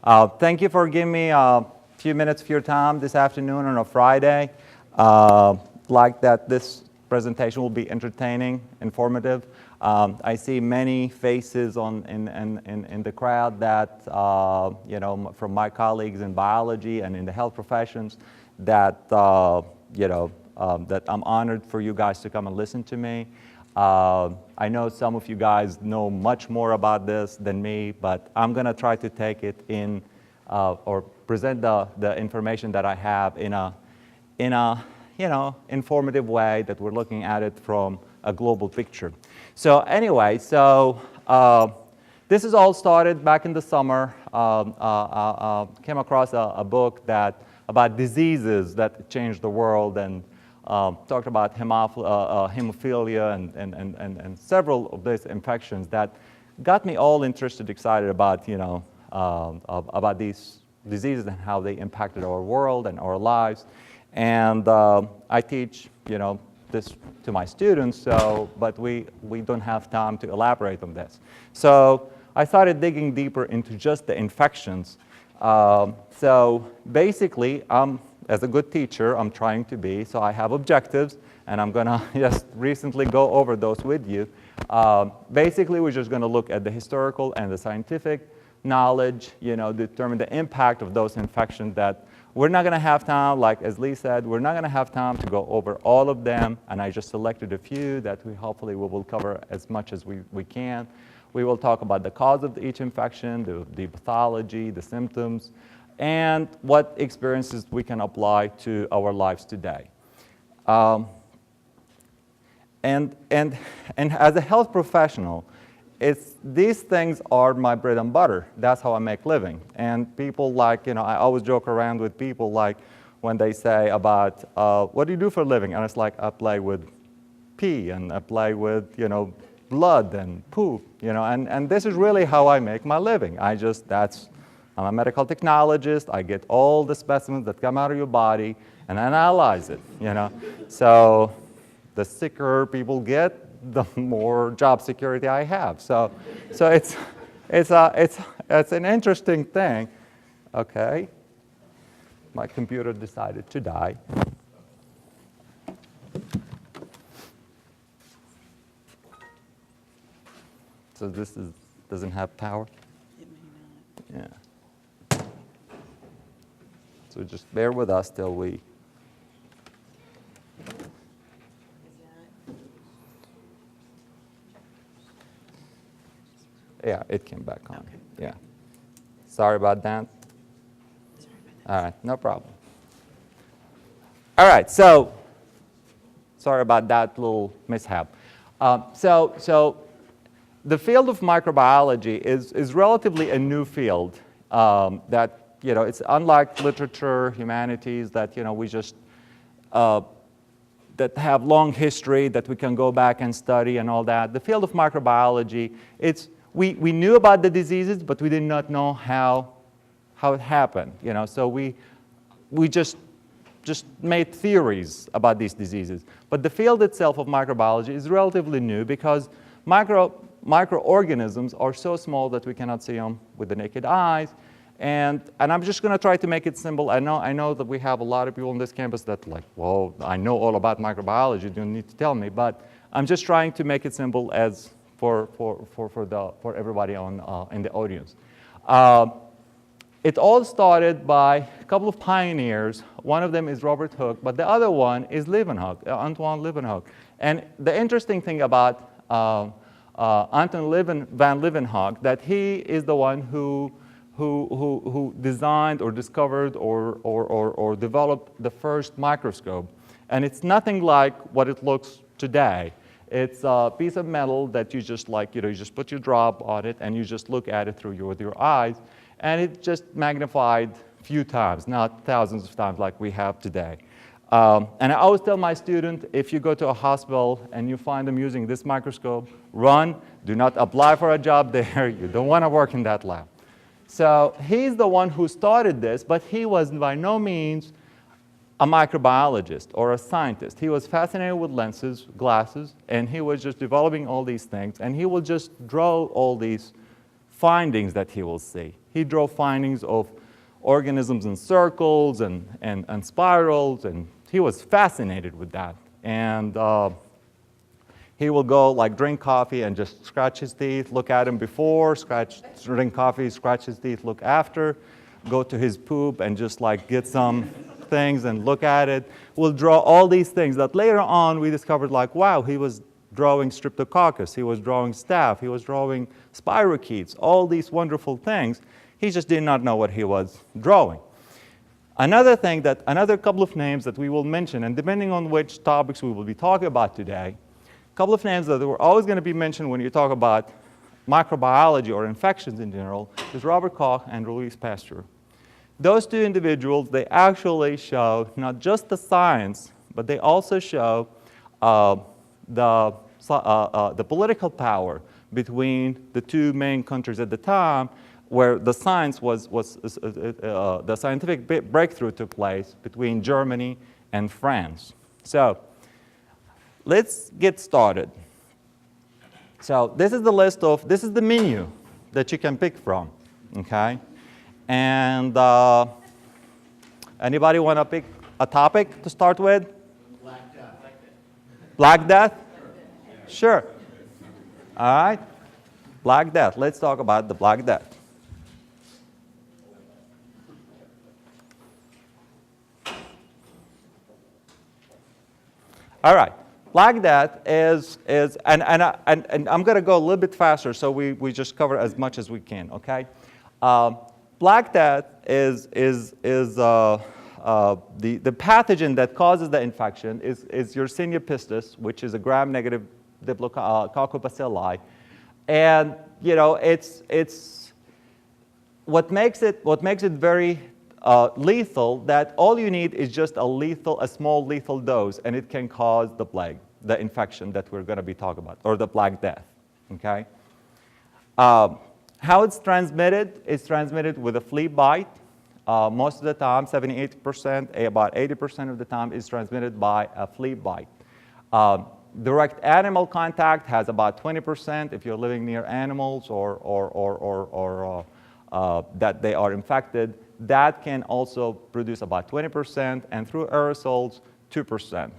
Thank you for giving me a few minutes of your time this afternoon on a Friday. Like that this presentation will be entertaining, informative. I see many faces in the crowd that, you know, from my colleagues in biology and in the health professions that, you know, that I'm honored for you guys to come and listen to me. I know some of you guys know much more about this than me, but I'm going to try to take it in or present the information that I have in a you know, informative way that we're looking at it from a global picture. So anyway, so this is all started back in the summer. Came across a book about diseases that changed the world and talked about hemophilia and several of these infections that got me all interested, excited about, you know, about these diseases and how they impacted our world and our lives. And I teach, you know, this to my students, so, but we don't have time to elaborate on this. So I started digging deeper into just the infections. So basically, as a good teacher, I'm trying to be, so I have objectives, and I'm going to just recently go over those with you. Basically, we're just going to look at the historical and the scientific knowledge, you know, determine the impact of those infections that we're not going to have time, like as Lee said, we're not going to have time to go over all of them, and I just selected a few that we hopefully will cover as much as we can. We will talk about the cause of each infection, the pathology, the symptoms, and what experiences we can apply to our lives today. And as a health professional, these things are my bread and butter. That's how I make living. And people like, you know, I always joke around with people like when they say about, what do you do for a living? And it's like, I play with pee and I play with, you know, blood and poop, you know, and this is really how I make my living. I'm a medical technologist. I get all the specimens that come out of your body and analyze it, you know. So the sicker people get, the more job security I have. So it's an interesting thing. Okay, my computer decided to die. So this doesn't have power? It may not. Yeah. So just bear with us till we. Yeah, it came back on. Okay. Yeah. Sorry about that. All right, no problem. All right, so sorry about that little mishap. So the field of microbiology is relatively a new field that, you know, it's unlike literature, humanities, that, you know, we just, that have long history that we can go back and study and all that. The field of microbiology, we knew about the diseases, but we did not know how it happened, you know. So we just made theories about these diseases. But the field itself of microbiology is relatively new because microorganisms are so small that we cannot see them with the naked eyes. And I'm just going to try to make it simple. I know that we have a lot of people on this campus that like, well, I know all about microbiology. You don't need to tell me. But I'm just trying to make it simple as for everybody in the audience. It all started by a couple of pioneers. One of them is Robert Hooke, but the other one is Leeuwenhoek, Antoine Leeuwenhoek. And the interesting thing about Anton van Leeuwenhoek, that he is the one who designed or discovered or developed the first microscope. And it's nothing like what it looks today. It's a piece of metal that you just like, you know, you just put your drop on it and you just look at it with your eyes. And it just magnified a few times, not thousands of times like we have today. And I always tell my students, if you go to a hospital and you find them using this microscope, run, do not apply for a job there. You don't want to work in that lab. So he's the one who started this, but he was by no means a microbiologist or a scientist. He was fascinated with lenses, glasses, and he was just developing all these things, and he will just draw all these findings that he will see. He drew findings of organisms in circles and spirals, and he was fascinated with that. And he will go like drink coffee and just scratch his teeth, look at him before, drink coffee, scratch his teeth, look after, go to his poop and just like get some things and look at it. We'll draw all these things that later on we discovered like, wow, he was drawing Streptococcus, he was drawing staph, he was drawing spirochetes, all these wonderful things. He just did not know what he was drawing. Another couple of names that we will mention, and depending on which topics we will be talking about today, a couple of names that were always going to be mentioned when you talk about microbiology or infections in general is Robert Koch and Louis Pasteur. Those two individuals, they actually show not just the science, but they also show the political power between the two main countries at the time, where the science the scientific breakthrough took place between Germany and France. So let's get started. So this is the menu that you can pick from, okay? And anybody want to pick a topic to start with? Black Death. Black Death? Sure. All right. Black Death. Let's talk about the Black Death. All right. Black Death is and I'm going to go a little bit faster so we just cover as much as we can, okay? Black Death is the pathogen that causes the infection is Yersinia pestis, which is a gram-negative diplococcal and you know it's what makes it very lethal, that all you need is just a small lethal dose, and it can cause the plague, the infection that we're going to be talking about, or the Black Death, okay? How it's transmitted? It's transmitted with a flea bite. Most of the time, 78%, about 80% of the time, is transmitted by a flea bite. Direct animal contact has about 20% if you're living near animals or that they are infected. That can also produce about 20%, and through aerosols, 2%.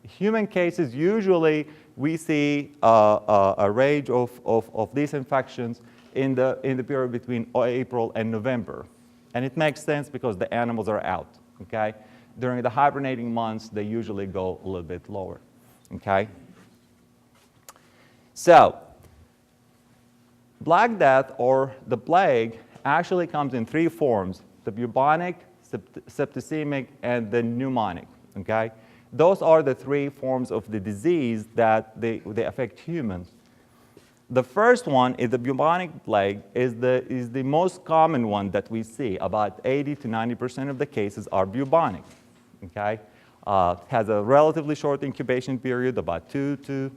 Human cases, usually we see a range of these infections in the period between April and November. And it makes sense because the animals are out, okay? During the hibernating months, they usually go a little bit lower, okay? So, Black Death, or the plague, actually comes in three forms: the bubonic, septicemic, and the pneumonic, okay? Those are the three forms of the disease that they affect humans. The first one is the bubonic plague, is the most common one that we see. About 80 to 90% of the cases are bubonic, okay? Has a relatively short incubation period, about 2 to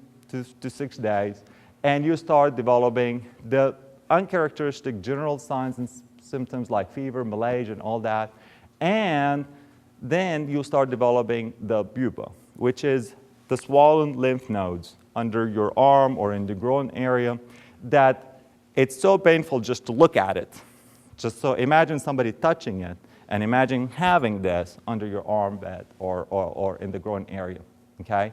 6 days, and you start developing the uncharacteristic general signs and symptoms like fever, malaise, and all that, and then you start developing the buba, which is the swollen lymph nodes under your arm or in the groin area, that it's so painful just to look at it. Just so imagine somebody touching it, and imagine having this under your armpit or in the groin area, okay?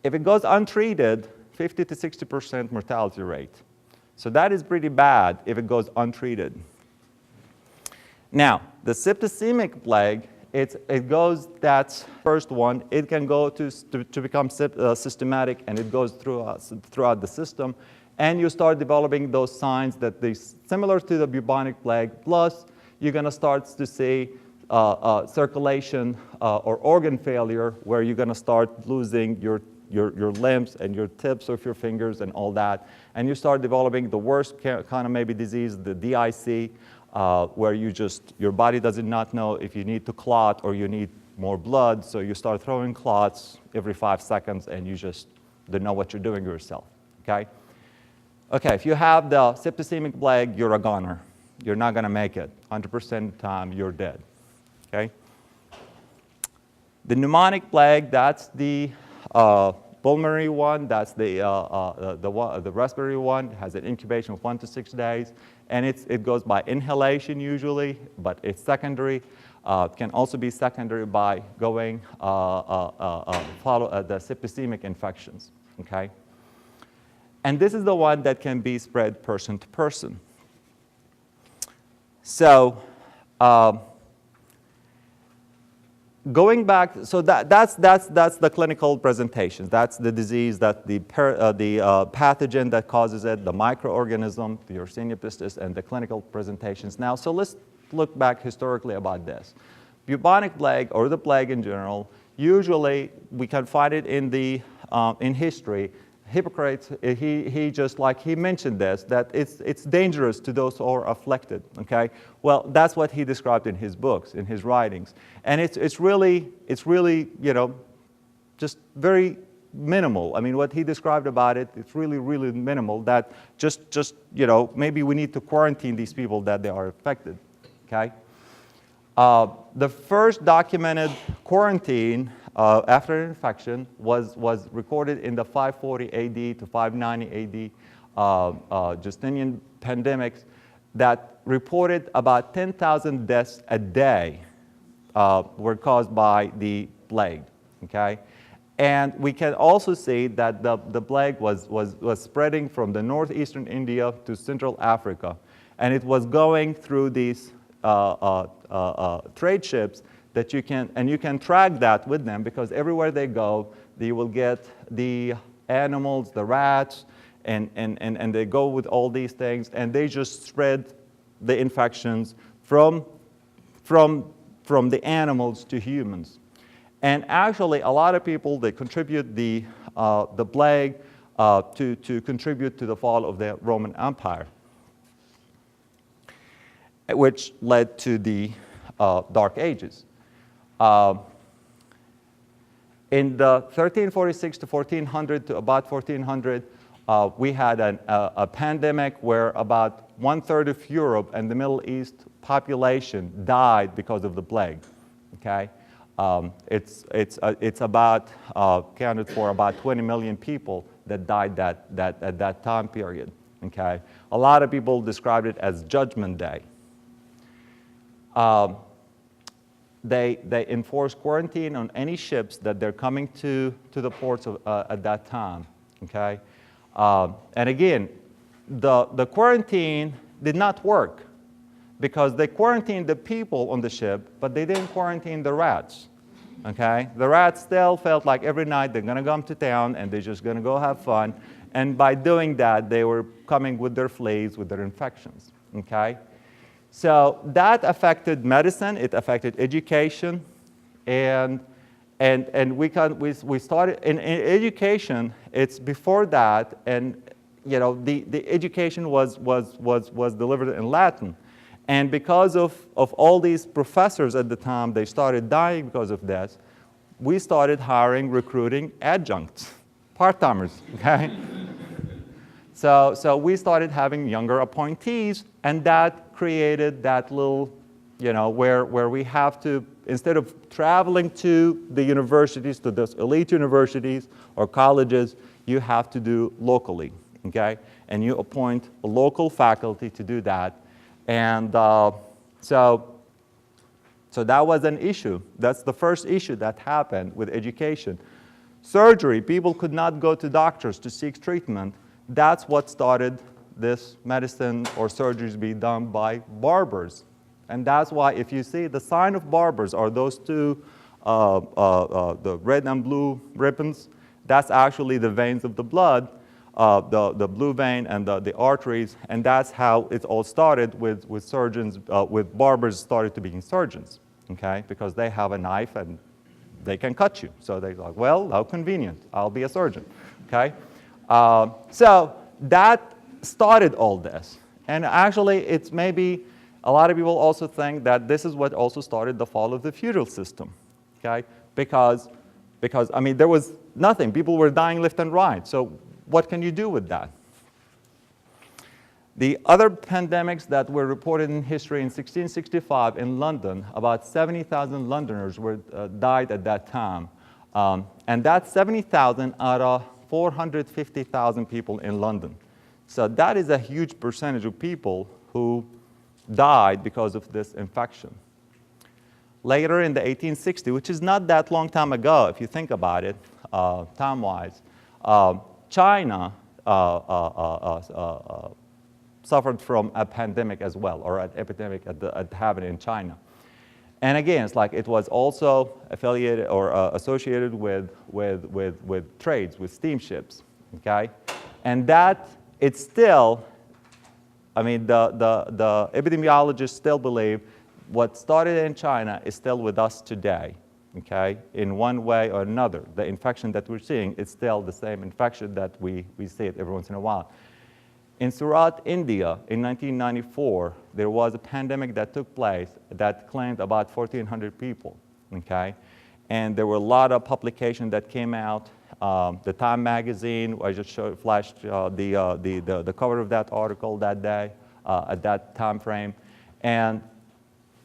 If it goes untreated, 50 to 60% mortality rate. So that is pretty bad if it goes untreated. Now, the septicemic plague, that's first one. It can go to become systematic, and it goes throughout the system. And you start developing those signs that they similar to the bubonic plague, plus you're going to start to see circulation or organ failure, where you're going to start losing your limbs and your tips of your fingers and all that. And you start developing the worst kind of maybe disease, the DIC, where your body does not know if you need to clot or you need more blood, so you start throwing clots every 5 seconds, and you just don't know what you're doing yourself, okay? Okay, if you have the septicemic plague, you're a goner. You're not going to make it. 100% of the time, you're dead, okay? The pneumonic plague, that's the pulmonary one, that's the respiratory one. It has an incubation of 1 to 6 days. and it goes by inhalation usually, but it's secondary. It can also be secondary by going follow the septicemic infections, okay? And this is the one that can be spread person to person. So going back, so that's the clinical presentations. That's the disease, that's the pathogen that causes it, the microorganism, the Yersinia pestis, and the clinical presentations. Now, so let's look back historically about this. Bubonic plague, or the plague in general, usually we can find it in history. Hippocrates, he mentioned this, that it's dangerous to those who are afflicted, okay? Well, that's what he described in his books, in his writings. And it's really, you know, just very minimal. I mean, what he described about it, it's really, really minimal, that just, you know, maybe we need to quarantine these people that they are affected, okay? The first documented quarantine after infection was recorded in the 540 AD to 590 AD Justinian pandemics that reported about 10,000 deaths a day were caused by the plague, okay? And we can also see that the plague was spreading from the northeastern India to Central Africa, and it was going through these trade ships that you can track that with them, because everywhere they go, they will get the animals, the rats, and they go with all these things, and they just spread the infections from the animals to humans. And actually, a lot of people, they contribute the plague to contribute to the fall of the Roman Empire, which led to the Dark Ages. In the 1346 to 1400 to about 1400, we had a pandemic where about 1/3 of Europe and the Middle East population died because of the plague. Okay, it's about counted for about 20 million people that died at that time period. Okay, a lot of people described it as Judgment Day. They enforce quarantine on any ships that they're coming to the ports at that time, okay? And again, the quarantine did not work because they quarantined the people on the ship, but they didn't quarantine the rats, okay? The rats still felt like every night they're gonna come to town and they're just gonna go have fun, and by doing that, they were coming with their fleas, with their infections, okay? So that affected medicine, it affected education, and we started in education. It's before that, and you know the education was delivered in Latin, and because of all these professors at the time, they started dying because of this. We started recruiting adjuncts, part-timers. Okay. So we started having younger appointees, and that created that little, you know, where we have to, instead of traveling to the universities, to those elite universities or colleges, you have to do locally, okay? And you appoint a local faculty to do that. And so that was an issue. That's the first issue that happened with education. Surgery, people could not go to doctors to seek treatment. That's what started this medicine or surgeries being done by barbers. And that's why if you see the sign of barbers are those two, the red and blue ribbons, that's actually the veins of the blood, the blue vein and the arteries, and that's how it all started with surgeons, with barbers started to being surgeons, okay? Because they have a knife and they can cut you. So they're like, well, how convenient, I'll be a surgeon, okay? So that started all this. And actually, it's maybe, a lot of people also think that this is what also started the fall of the feudal system, okay? Because I mean, there was nothing. People were dying left and right. So what can you do with that? The other pandemics that were reported in history in 1665 in London, about 70,000 Londoners died at that time. And that's 70,000 out of 450,000 people in London. So that is a huge percentage of people who died because of this infection. Later in the 1860s, which is not that long time ago if you think about it, time-wise, China suffered from a pandemic as well, or an epidemic happened in China. And again, it's like it was also affiliated or associated with trades, with steamships, okay? And that, it's still, I mean, the epidemiologists still believe what started in China is still with us today, okay? In one way or another. The infection that we're seeing is still the same infection that we see it every once in a while. In Surat, India, in 1994, there was a pandemic that took place that claimed about 1,400 people, okay? And there were a lot of publications that came out. The Time magazine, I just flashed the cover of that article that day, at that time frame. And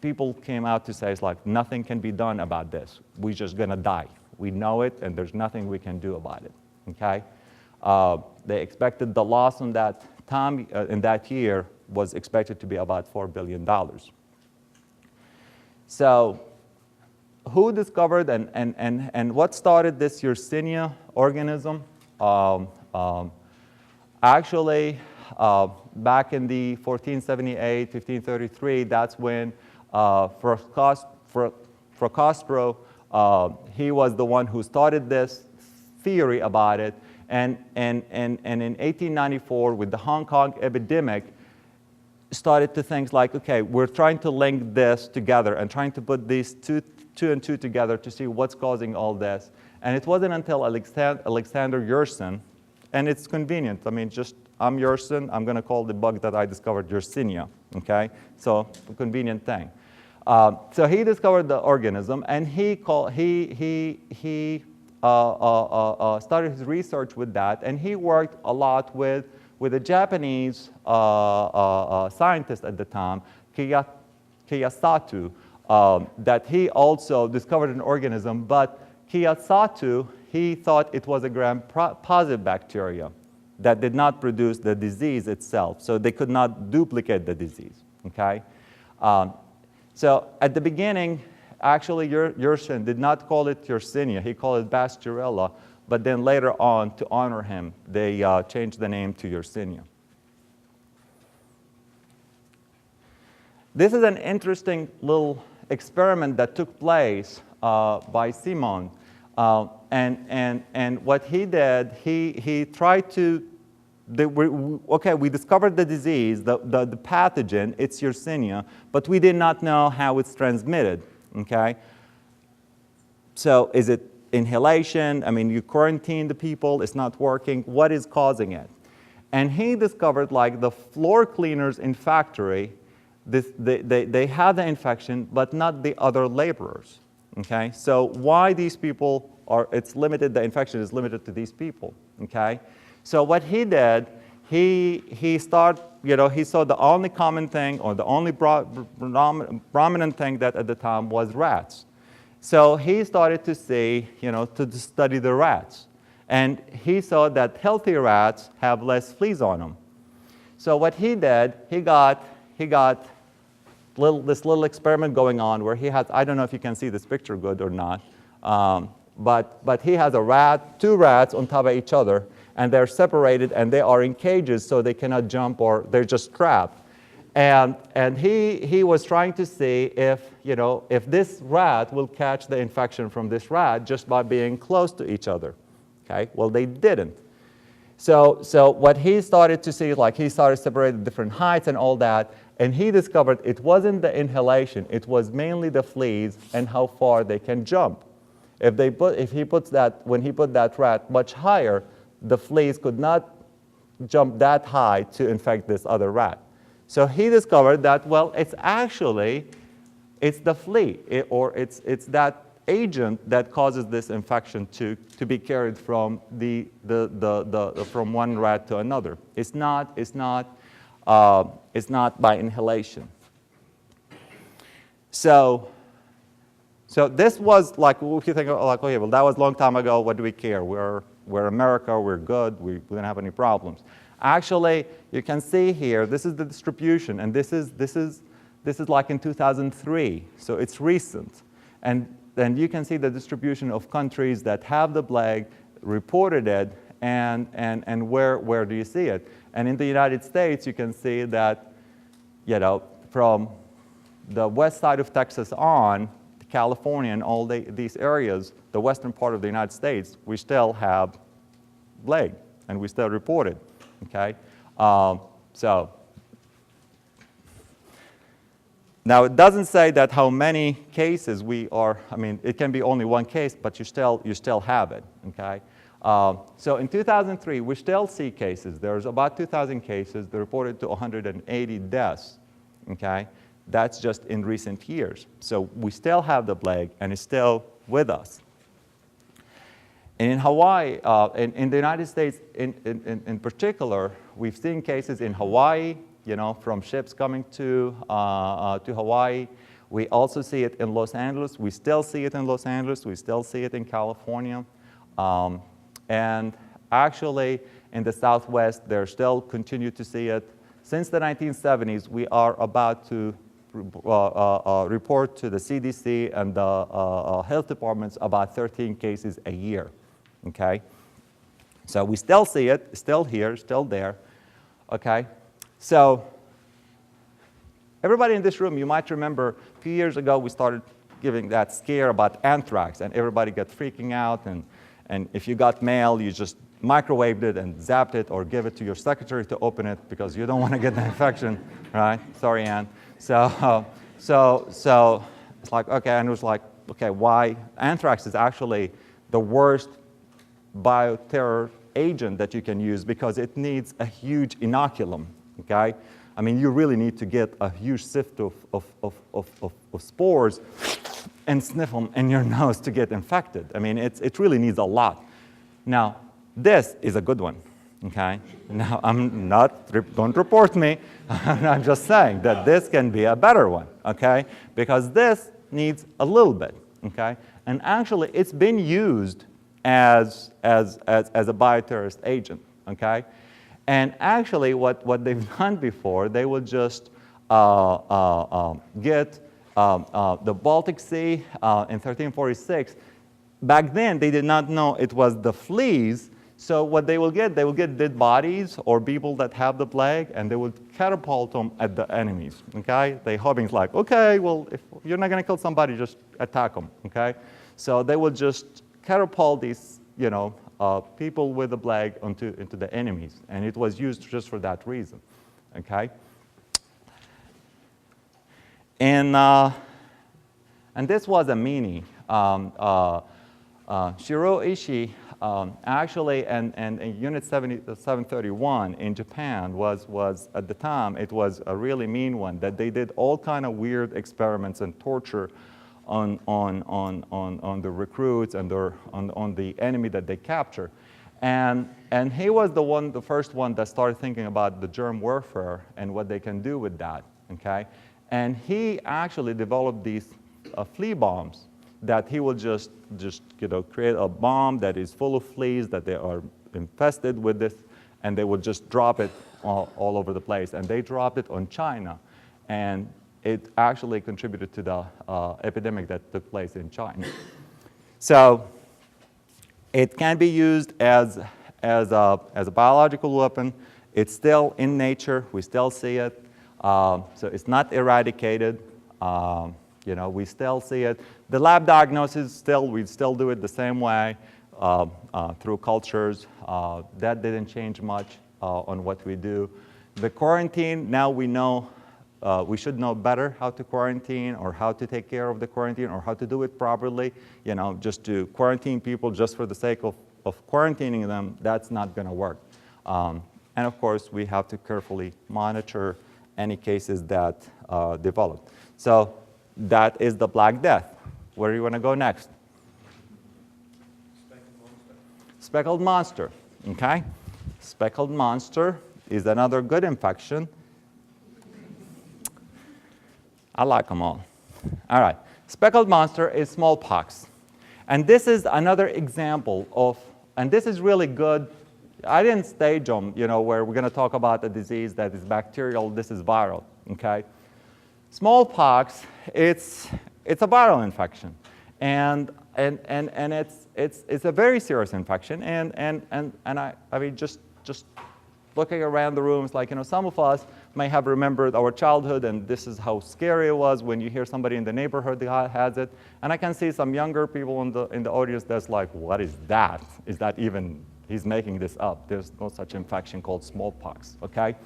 people came out to say, it's like, nothing can be done about this. We're just gonna die. We know it, and there's nothing we can do about it, okay? They expected the loss on that time, in that year, was expected to be about $4 billion. So who discovered and what started this Yersinia organism? Actually, back in the 1478, 1533, that's when Fracastro, he was the one who started this theory about it. And in 1894, with the Hong Kong epidemic, started to think like, okay, we're trying to link this together and trying to put these two and two together to see what's causing all this. And it wasn't until Alexander Yersin, and it's convenient. I mean, just I'm Yersin, I'm going to call the bug that I discovered Yersinia, okay? So a convenient thing. So he discovered the organism, and he started his research with that, and he worked a lot with a Japanese scientist at the time, Kiyosatu, that he also discovered an organism, but Kiyosatu, he thought it was a gram-positive bacteria that did not produce the disease itself, so they could not duplicate the disease, okay? So at the beginning, actually, Yersin did not call it Yersinia, he called it Basturella, but then later on, to honor him, they changed the name to Yersinia. This is an interesting little experiment that took place by Simon. And what he did, he tried to, okay, we discovered the disease, the pathogen, it's Yersinia, but we did not know how it's transmitted, okay? So is it inhalation? I mean, you quarantine the people, it's not working. What is causing it? And he discovered, like, the floor cleaners in factory, they had the infection, but not the other laborers, okay? So why these people it's limited, the infection is limited to these people, okay? So what he did, he started, he saw the only common thing, or the only prominent thing that at the time was rats. So he started to see, to study the rats. And he saw that healthy rats have less fleas on them. So what he did, he got this little experiment going on where he has, I don't know if you can see this picture good or not, but he has two rats on top of each other, and they're separated, and they are in cages, so they cannot jump, or they're just trapped. And he was trying to see if this rat will catch the infection from this rat just by being close to each other. Okay? Well, they didn't. So what he started to see, like, he started separating different heights and all that, and he discovered it wasn't the inhalation, it was mainly the fleas and how far they can jump. When he put that rat much higher, the fleas could not jump that high to infect this other rat. So he discovered that, well, it's the flea, it's that agent that causes this infection to be carried from from one rat to another. It's not by inhalation. So this was like, if you think like, well, that was a long time ago. What do we care? We're America. We're good. We don't have any problems. Actually, you can see here, this is the distribution, and this is like in 2003, so it's recent. And then you can see the distribution of countries that have the plague, reported it, and where do you see it? And in the United States, you can see that, you know, from the west side of Texas on, California and all these areas, the western part of the United States, we still have plague, and we still report it, okay? So now it doesn't say that how many cases we are, I mean, it can be only one case, but you still have it, okay? So in 2003, we still see cases. There's about 2,000 cases. They reported to 180 deaths, okay? That's just in recent years. So we still have the plague, and it's still with us. And in Hawaii, in the United States in particular, we've seen cases in Hawaii, you know, from ships coming to Hawaii. We also see it in Los Angeles. We still see it in Los Angeles. We still see it in California. And actually, in the Southwest, they still continue to see it. Since the 1970s, we are about to report to the CDC and the health departments about 13 cases a year, okay? So we still see it, still here, still there, okay? So everybody in this room, you might remember a few years ago, we started giving that scare about anthrax, and everybody got freaking out, and if you got mail, you just microwaved it and zapped it or give it to your secretary to open it because you don't want to get the infection, right? Sorry, Ann. So it's like, okay, and it was like, okay, why? Anthrax is actually the worst bioterror agent that you can use because it needs a huge inoculum, okay? I mean, you really need to get a huge sift of spores and sniff them in your nose to get infected. I mean, it really needs a lot. Now, this is a good one, okay? Now, don't report me. I'm just saying that this can be a better one, okay? Because this needs a little bit, okay? And actually, it's been used as a bioterrorist agent, okay? And actually, what they've done before, they would just get the Baltic Sea in 1346. Back then, they did not know it was the fleas. So what they will get dead bodies or people that have the plague, and they would catapult them at the enemies, okay? They hoping like, okay, well, if you're not going to kill somebody, just attack them, okay? So they would just catapult these, you know, people with the plague into the enemies, and it was used just for that reason, okay? And this was a meanie. Shiro Ishii, actually, and Unit 731 in Japan was at the time, it was a really mean one, that they did all kind of weird experiments and torture on the recruits and on the enemy that they capture. And he was the first one that started thinking about the germ warfare and what they can do with that, okay? And he actually developed these flea bombs that he will just create a bomb that is full of fleas, that they are infested with this, and they would just drop it all over the place. And they dropped it on China, and it actually contributed to the epidemic that took place in China. So it can be used as a biological weapon. It's still in nature. We still see it. So it's not eradicated. You know, we still see it. The lab diagnosis, we still do it the same way through cultures. That didn't change much on what we do. The quarantine, now we know, we should know better how to quarantine or how to take care of the quarantine or how to do it properly. You know, just to quarantine people just for the sake of quarantining them, that's not going to work. And of course, we have to carefully monitor any cases that develop. So that is the Black Death. Where do you want to go next? Speckled monster, okay? Speckled monster is another good infection. I like them all. All right, speckled monster is smallpox. And this is another example of, and this is really good I didn't stage them, where we're going to talk about a disease that is bacterial, this is viral, okay? Smallpox, it's a viral infection, and it's a very serious infection, and I mean, just looking around the rooms, like, some of us may have remembered our childhood, and this is how scary it was when you hear somebody in the neighborhood that has it. And I can see some younger people in the audience that's like, what is that? Is that even, he's making this up. There's no such infection called smallpox, okay?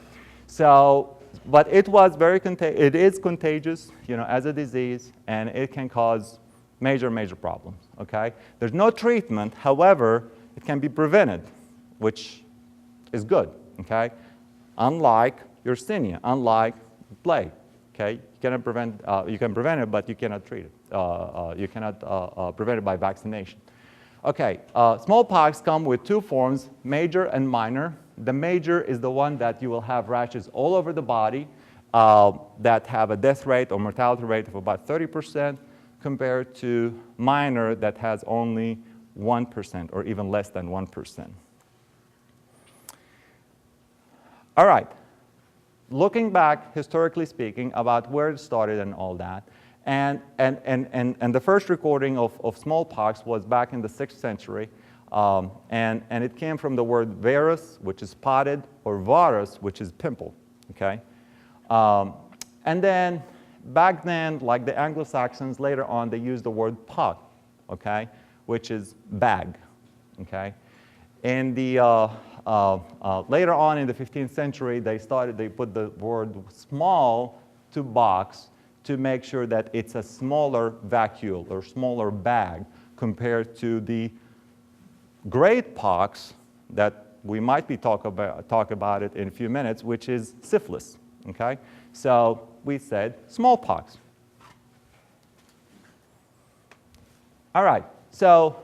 So, but it was it is contagious, as a disease, and it can cause major problems, okay? There's no treatment, however, it can be prevented, which is good, okay? Unlike Yersinia, unlike plague, okay? You can prevent it, but you cannot treat it. You cannot prevent it by vaccination. Okay, smallpox come with two forms, major and minor. The major is the one that you will have rashes all over the body that have a death rate or mortality rate of about 30% compared to minor that has only 1% or even less than 1%. All right. Looking back, historically speaking, about where it started and all that, and the first recording of smallpox was back in the 6th century, and it came from the word varus, which is spotted, or varus, which is pimple, okay? And then, back then, like the Anglo-Saxons, later on, they used the word pox, okay, which is bag, okay? In the later on in the 15th century, they put the word small to box to make sure that it's a smaller vacuole or smaller bag compared to the great pox that we might be talk about it in a few minutes, which is syphilis, okay? So we said smallpox. All right, so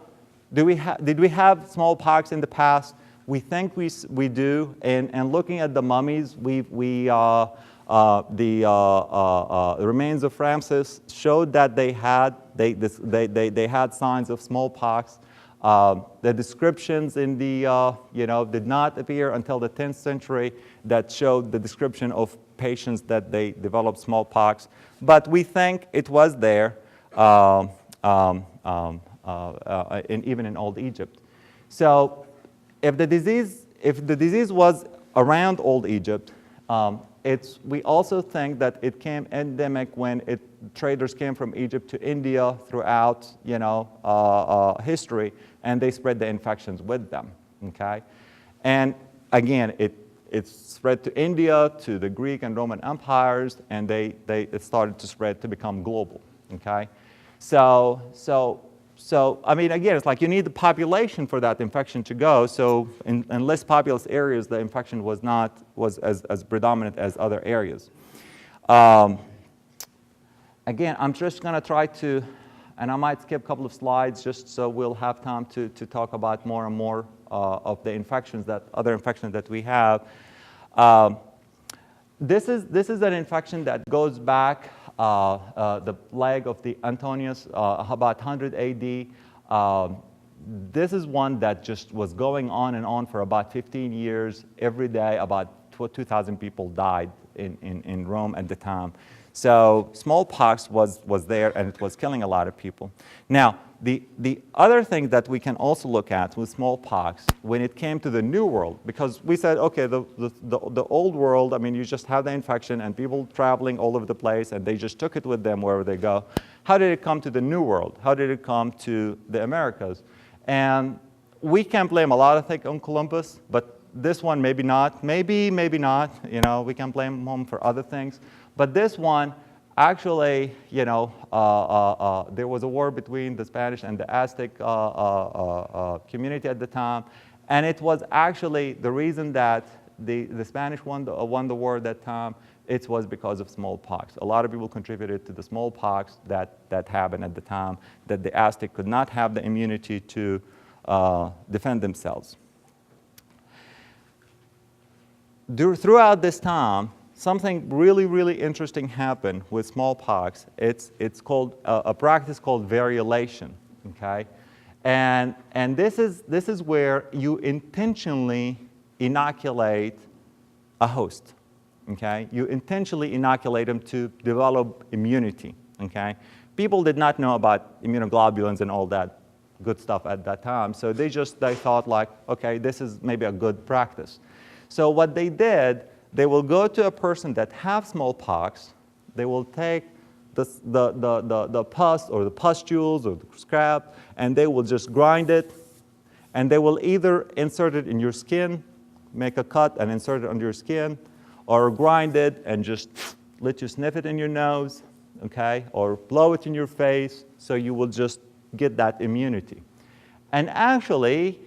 did we have smallpox in the past? We think we do, and looking at the mummies, the remains of Ramses showed that they had signs of smallpox. The descriptions in the did not appear until the 10th century that showed the description of patients that they developed smallpox, but we think it was there, even in Old Egypt. So, if the disease was around Old Egypt, we also think that it came endemic when traders came from Egypt to India throughout history, and they spread the infections with them. Okay, and again, it spread to India, to the Greek and Roman empires, and it started to spread to become global. Okay, so I mean, again, it's like you need the population for that infection to go. So in less populous areas, the infection was as predominant as other areas. Again, I'm just going to try to, and I might skip a couple of slides just so we'll have time to talk about more and more of the other infections that we have. This is an infection that goes back. The plague of the Antonius, about 100 AD. This is one that just was going on and on for about 15 years. Every day, about 2,000 people died in Rome at the time. So smallpox was there, and it was killing a lot of people. Now, the other thing that we can also look at with smallpox, when it came to the New World, because we said, okay, the Old World, I mean, you just have the infection and people traveling all over the place, and they just took it with them wherever they go. How did it come to the New World? How did it come to the Americas? And we can blame a lot of things on Columbus, but this one maybe not. Maybe not. We can blame him for other things. But this one, actually, there was a war between the Spanish and the Aztec community at the time, and it was actually the reason that the Spanish won the war at that time. It was because of smallpox. A lot of people contributed to the smallpox that happened at the time, that the Aztec could not have the immunity to defend themselves. Throughout this time, something really, really interesting happened with smallpox. It's called a practice called variolation, okay? And this is where you intentionally inoculate a host. Okay? You intentionally inoculate them to develop immunity. Okay? People did not know about immunoglobulins and all that good stuff at that time, so they thought like, okay, this is maybe a good practice. So what they did, they will go to a person that have smallpox, they will take the pus or the pustules or the scrap, and they will just grind it, and they will either insert it in your skin, make a cut and insert it under your skin, or grind it and just let you sniff it in your nose, okay, or blow it in your face, so you will just get that immunity. And actually,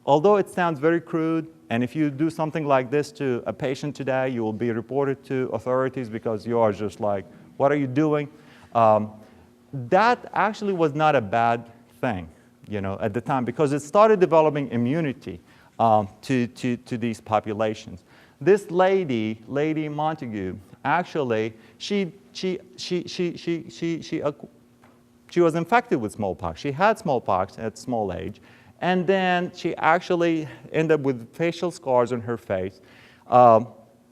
although it sounds very crude, and if you do something like this to a patient today, you will be reported to authorities because you are just like, what are you doing? That actually was not a bad thing, you know, at the time, because it started developing immunity to these populations. This lady Montague, actually, she was infected with smallpox. She had smallpox at small age, and then she actually ended up with facial scars on her face.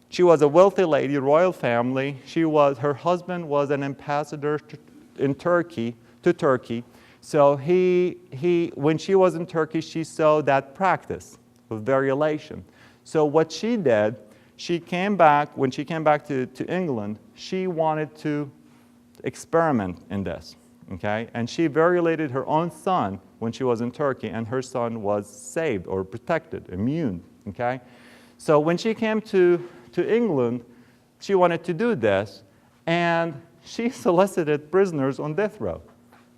She was a wealthy lady, royal family. Her husband was an ambassador to Turkey. So when she was in Turkey, she saw that practice of variolation. So what she did, when she came back to England, she wanted to experiment in this, okay? And she variolated her own son when she was in Turkey, and her son was saved or protected, immune, okay? So when she came to England, she wanted to do this, and she solicited prisoners on death row.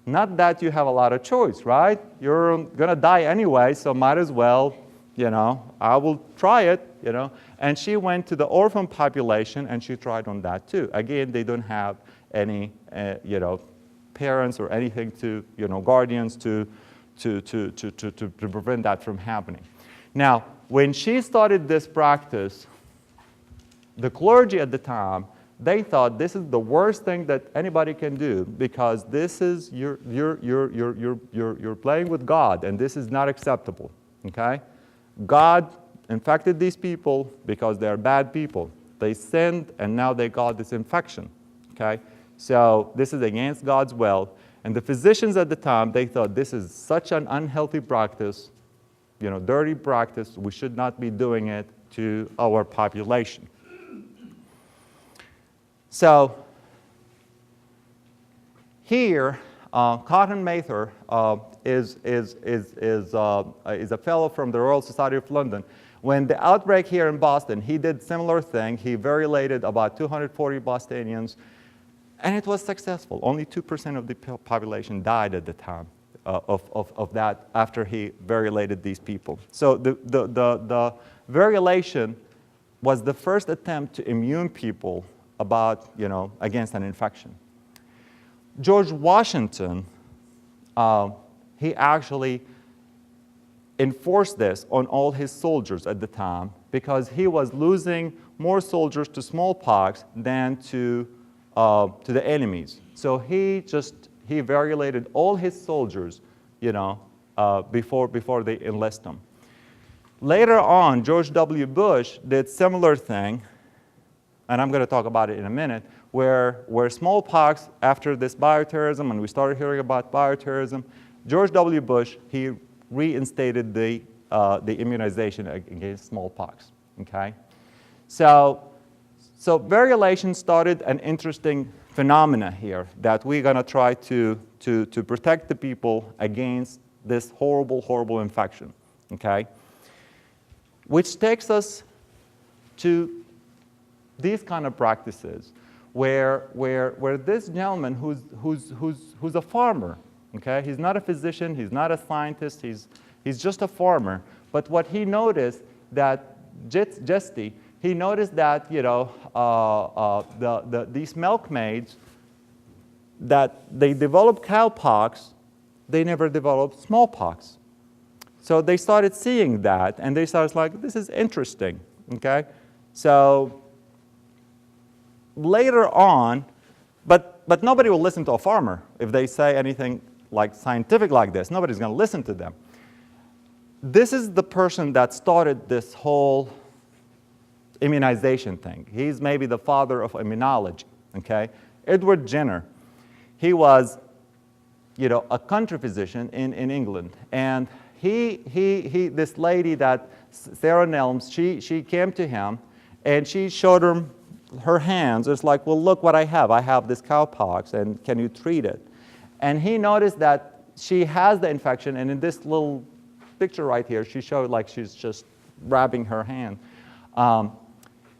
Not that you have a lot of choice, right? You're gonna die anyway, so might as well, you know, I will try it, you know. And she went to the orphan population, and she tried on that too. Again, they don't have any, you know, parents or anything to, you know, guardians to prevent that from happening. Now, when she started this practice, the clergy at the time, they thought this is the worst thing that anybody can do, because this is you're playing with God, and this is not acceptable. Okay, God infected these people because they are bad people. They sinned, and now they got this infection. Okay, so this is against God's will. And the physicians at the time, they thought this is such an unhealthy practice, you know, dirty practice. We should not be doing it to our population. So here, Cotton Mather is a fellow from the Royal Society of London. When the outbreak here in Boston, he did similar thing. He variolated about 240 Bostonians, and it was successful. Only 2% of the population died at the time of that after he variolated these people. So the variolation was the first attempt to immune people about, you know, against an infection. George Washington, he actually enforced this on all his soldiers at the time, because he was losing more soldiers to smallpox than to the enemies. So he variolated all his soldiers, you know, before they enlist them. Later on, George W. Bush did similar thing, and I'm going to talk about it in a minute, where smallpox, after this bioterrorism, and we started hearing about bioterrorism, George W. Bush, he reinstated the immunization against smallpox, okay? So variolation started an interesting phenomena here that we're going to try to protect the people against this horrible, horrible infection, okay? Which takes us to these kind of practices where this gentleman who's a farmer, okay? He's not a physician, he's not a scientist, he's just a farmer. But what he noticed that, he noticed that, you know, these milkmaids, that they developed cowpox, they never developed smallpox. So they started seeing that, and they started like, this is interesting, okay? So later on, but nobody will listen to a farmer if they say anything like scientific like this. Nobody's going to listen to them. This is the person that started this whole immunization thing. He's maybe the father of immunology, okay? Edward Jenner. He was, a country physician in England. And this lady that, Sarah Nelms, she came to him and she showed him her hands. It's like, well, look what I have. I have this cowpox, and can you treat it? And he noticed that she has the infection, and in this little picture right here, she showed like she's just rubbing her hand.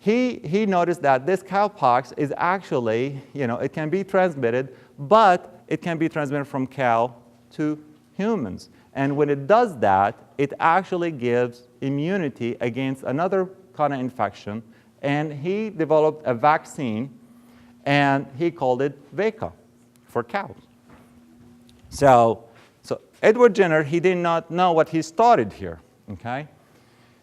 He noticed that this cowpox is actually, it can be transmitted, but it can be transmitted from cow to humans. And when it does that, it actually gives immunity against another kind of infection. And he developed a vaccine, and he called it Veka for cows. So Edward Jenner, he did not know what he started here, okay?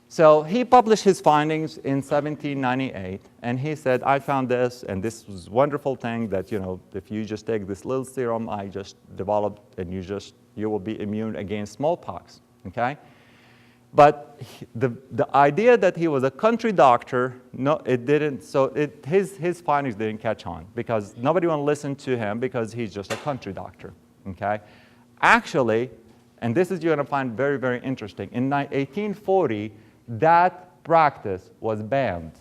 So he published his findings in 1798, and he said, I found this, and this was a wonderful thing that, if you just take this little serum I just developed, and you will be immune against smallpox, okay? But the idea that he was a country doctor, no, it didn't, so his findings didn't catch on, because nobody would listen to him because he's just a country doctor, okay? Actually, and this is you're going to find very, very interesting, in 1840, that practice was banned,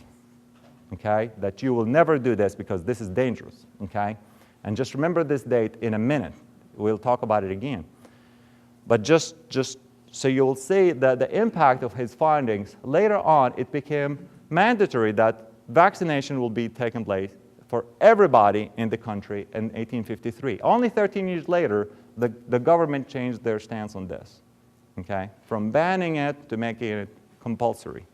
okay? That you will never do this because this is dangerous, okay? And just remember this date in a minute. We'll talk about it again. But just so you'll see that the impact of his findings, later on it became mandatory that vaccination will be taking place for everybody in the country in 1853. Only 13 years later, the government changed their stance on this, okay? From banning it to making it compulsory.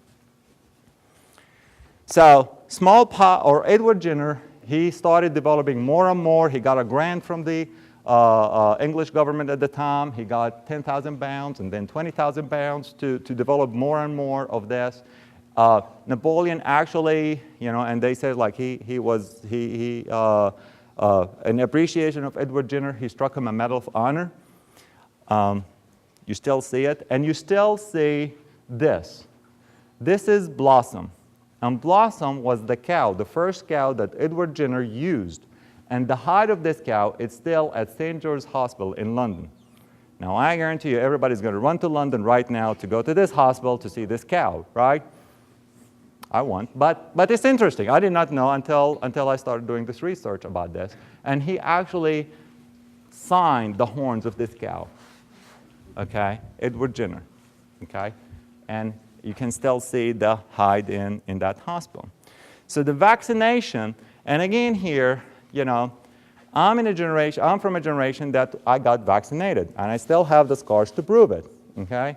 So smallpox, or Edward Jenner, he started developing more and more. He got a grant from the English government at the time. He got 10,000 pounds and then 20,000 pounds to develop more and more of this. Napoleon actually, and they said like in appreciation of Edward Jenner, he struck him a Medal of Honor. You still see it, and you still see this. This is Blossom, and Blossom was the cow, the first cow that Edward Jenner used. And the hide of this cow is still at St. George's Hospital in London. Now, I guarantee you everybody's going to run to London right now to go to this hospital to see this cow, right? I won't, but it's interesting. I did not know until I started doing this research about this. And he actually signed the horns of this cow, okay? Edward Jenner, okay? And you can still see the hide in that hospital. So the vaccination, and again here, I'm from a generation that I got vaccinated, and I still have the scars to prove it, okay?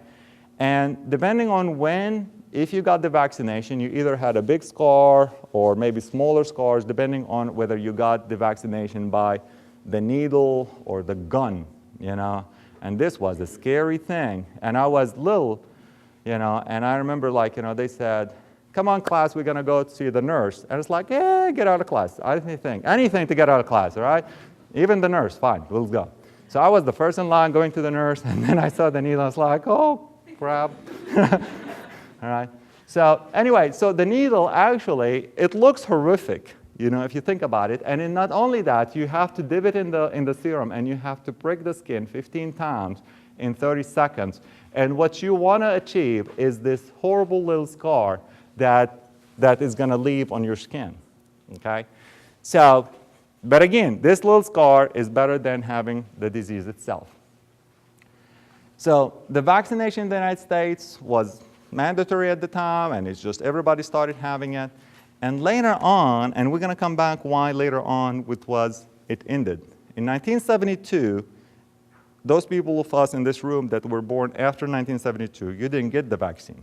And depending on when, if you got the vaccination, you either had a big scar or maybe smaller scars, depending on whether you got the vaccination by the needle or the gun, And this was a scary thing. And I was little, and I remember they said, come on, class, we're going to go see the nurse. And it's like, yeah, get out of class. Anything to get out of class, all right? Even the nurse, fine, we'll go. So I was the first in line going to the nurse, and then I saw the needle. I was like, oh, crap. All right. So anyway, so the needle actually, it looks horrific, if you think about it. And not only that, you have to dip it in the serum, and you have to prick the skin 15 times in 30 seconds. And what you want to achieve is this horrible little scar that is going to leave on your skin, okay? So, but again, this little scar is better than having the disease itself. So the vaccination in the United States was mandatory at the time, and it's just everybody started having it. And later on, and we're going to come back why later on it ended. In 1972, those people of us in this room that were born after 1972, you didn't get the vaccine,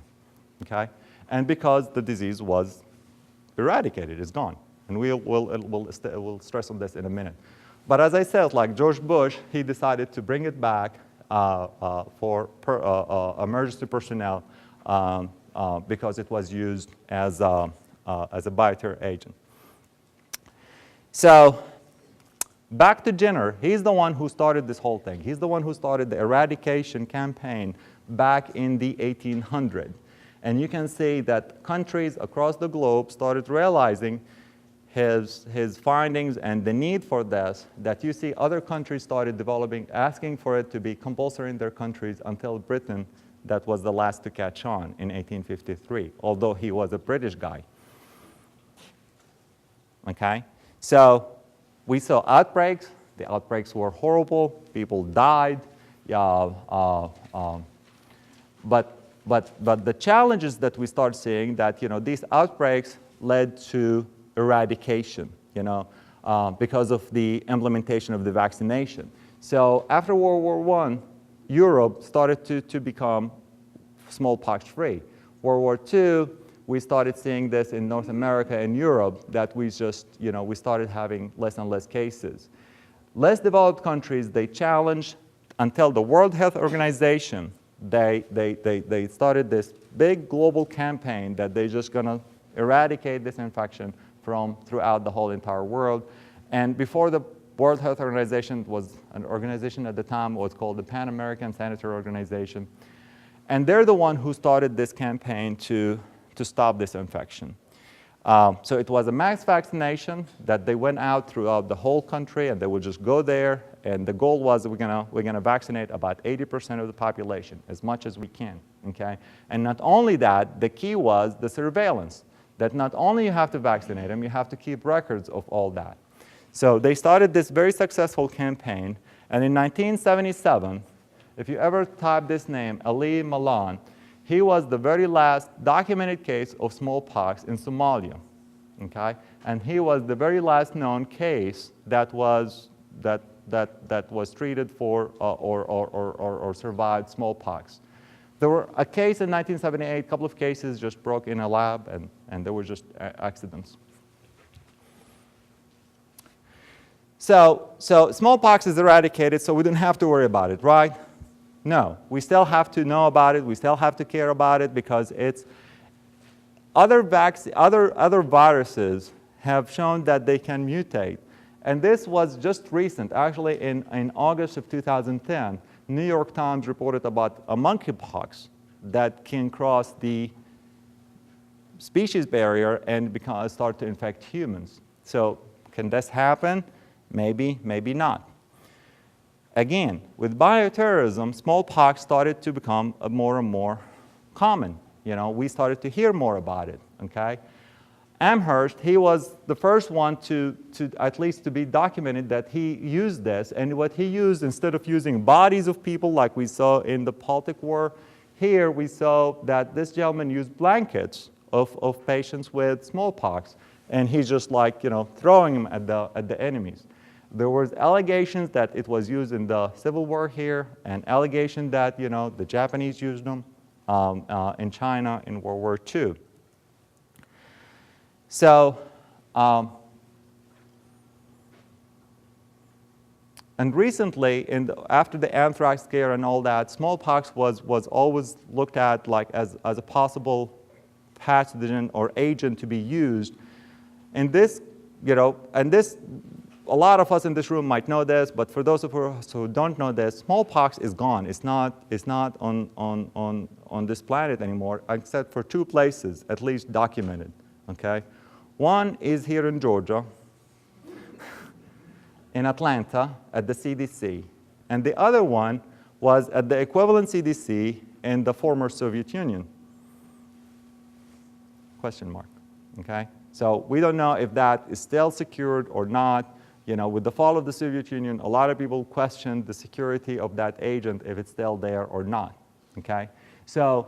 okay? And because the disease was eradicated, it's gone. And we'll stress on this in a minute. But as I said, like George Bush, he decided to bring it back for emergency personnel because it was used as a bioterror agent. So Back to Jenner. He's the one who started this whole thing. He's the one who started the eradication campaign back in the 1800s. And you can see that countries across the globe started realizing his findings and the need for this, that you see other countries started developing, asking for it to be compulsory in their countries until Britain, that was the last to catch on in 1853, although he was a British guy. Okay? So we saw outbreaks. The outbreaks were horrible. People died. But the challenges that we start seeing that, these outbreaks led to eradication, because of the implementation of the vaccination. So after World War I, Europe started to become smallpox-free. World War II, we started seeing this in North America and Europe, that we just, we started having less and less cases. Less developed countries, they challenged until the World Health Organization, they started this big global campaign that they're just going to eradicate this infection from throughout the whole entire world. And before the World Health Organization was an organization at the time, was called the Pan American Sanitary Organization. And they're the one who started this campaign to stop this infection. So it was a mass vaccination that they went out throughout the whole country, and they would just go there, and the goal was we're gonna vaccinate about 80% of the population, as much as we can, okay? And not only that, the key was the surveillance, that not only you have to vaccinate them, you have to keep records of all that. So they started this very successful campaign, and in 1977, if you ever type this name, Ali Malan, he was the very last documented case of smallpox in Somalia, okay? And he was the very last known case that was treated for or survived smallpox. There were a case in 1978, a couple of cases just broke in a lab, and there were just accidents. So smallpox is eradicated, so we don't have to worry about it, right? No, we still have to know about it. We still have to care about it, because it's other viruses have shown that they can mutate. And this was just recent. Actually, in August of 2010, New York Times reported about a monkeypox that can cross the species barrier and start to infect humans. So can this happen? Maybe, maybe not. Again, with bioterrorism, smallpox started to become more and more common. We started to hear more about it, okay? Amherst, he was the first one to at least to be documented that he used this, and what he used, instead of using bodies of people like we saw in the Baltic War, here we saw that this gentleman used blankets of patients with smallpox, and he's just like, throwing them at the enemies. There was allegations that it was used in the Civil War here, and allegation that, the Japanese used them in China in World War II. So, and recently, after the anthrax scare and all that, smallpox was always looked at like as a possible pathogen or agent to be used. And this, a lot of us in this room might know this, but for those of us who don't know this, smallpox is gone. It's not on this planet anymore, except for 2 places, at least documented, okay? One is here in Georgia, in Atlanta, at the CDC. And the other one was at the equivalent CDC in the former Soviet Union. Question mark, okay? So we don't know if that is still secured or not. With the fall of the Soviet Union, a lot of people questioned the security of that agent, if it's still there or not, okay? So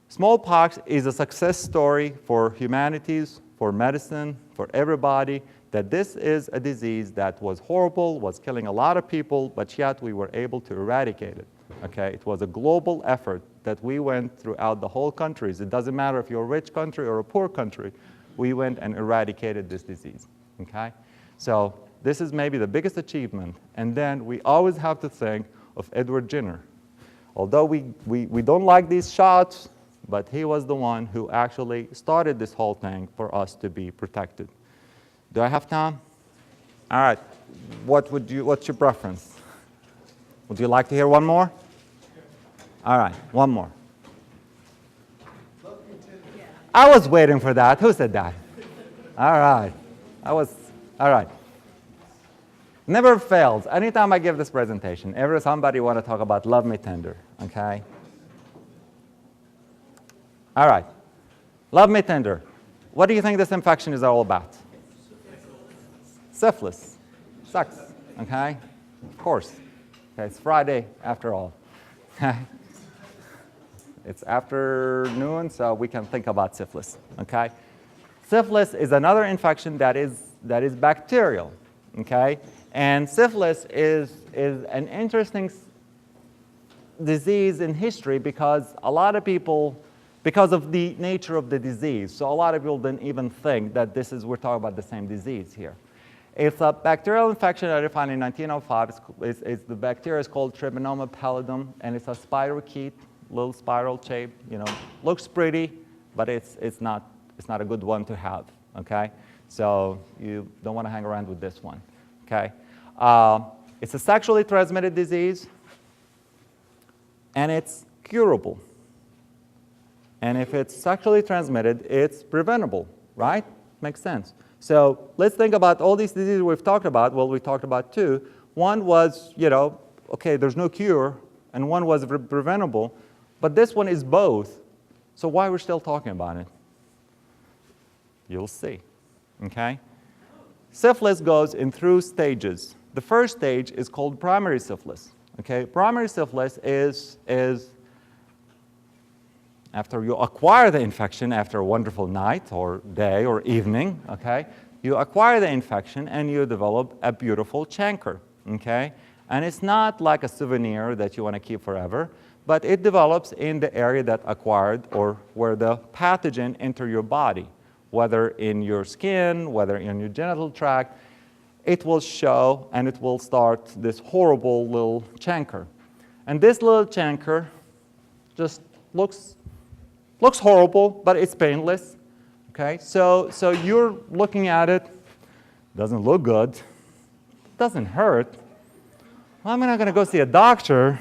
smallpox is a success story for humanities, for medicine, for everybody, that this is a disease that was horrible, was killing a lot of people, but yet we were able to eradicate it, okay? It was a global effort that we went throughout the whole countries. It doesn't matter if you're a rich country or a poor country, we went and eradicated this disease, okay? So this is maybe the biggest achievement. And then we always have to think of Edward Jenner. Although we don't like these shots, but he was the one who actually started this whole thing for us to be protected. Do I have time? All right. what's your preference? Would you like to hear one more? All right, one more. I was waiting for that. Who said that? All right. All right. Never fails. Anytime I give this presentation, ever somebody want to talk about love me tender, okay? All right. Love me tender. What do you think this infection is all about? Syphilis. Sex, okay? Of course. Okay, it's Friday after all. It's afternoon, so we can think about syphilis, okay? Syphilis is another infection that is bacterial, okay? And syphilis is an interesting disease in history because a lot of people, because of the nature of the disease, so a lot of people didn't even think that we're talking about the same disease here. It's a bacterial infection identified in 1905. The bacteria is called Treponema pallidum, and it's a spirochete, little spiral shape. Looks pretty, but it's not a good one to have. Okay, so you don't want to hang around with this one. Okay, it's a sexually transmitted disease, and it's curable. And if it's sexually transmitted, it's preventable, right? Makes sense. So let's think about all these diseases we've talked about. Well, we talked about two. One was, okay, there's no cure, and one was preventable. But this one is both. So why we're still talking about it? You'll see, okay? Syphilis goes in through stages. The first stage is called primary syphilis, okay? Primary syphilis is after you acquire the infection after a wonderful night or day or evening, okay? You acquire the infection and you develop a beautiful chancre, okay? And it's not like a souvenir that you want to keep forever, but it develops in the area that acquired or where the pathogen enter your body, whether in your skin, whether in your genital tract. It will show and it will start this horrible little chancre. And this little chancre just looks horrible, but it's painless. Okay, so you're looking at it, doesn't look good, doesn't hurt. Well, I'm not going to go see a doctor.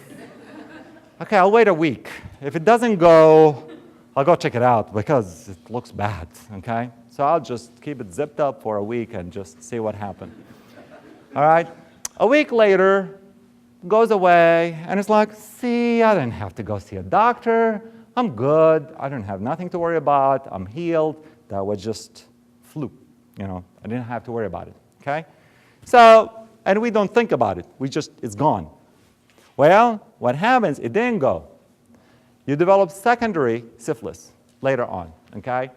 Okay, I'll wait a week. If it doesn't go, I'll go check it out because it looks bad. Okay, so I'll just keep it zipped up for a week and just see what happened. All right, a week later, goes away, and it's like, see, I didn't have to go see a doctor. I'm good. I don't have nothing to worry about. I'm healed. That was just flu. I didn't have to worry about it. Okay? So, and we don't think about it. It's gone. Well, what happens? It didn't go. You develop secondary syphilis later on. Okay?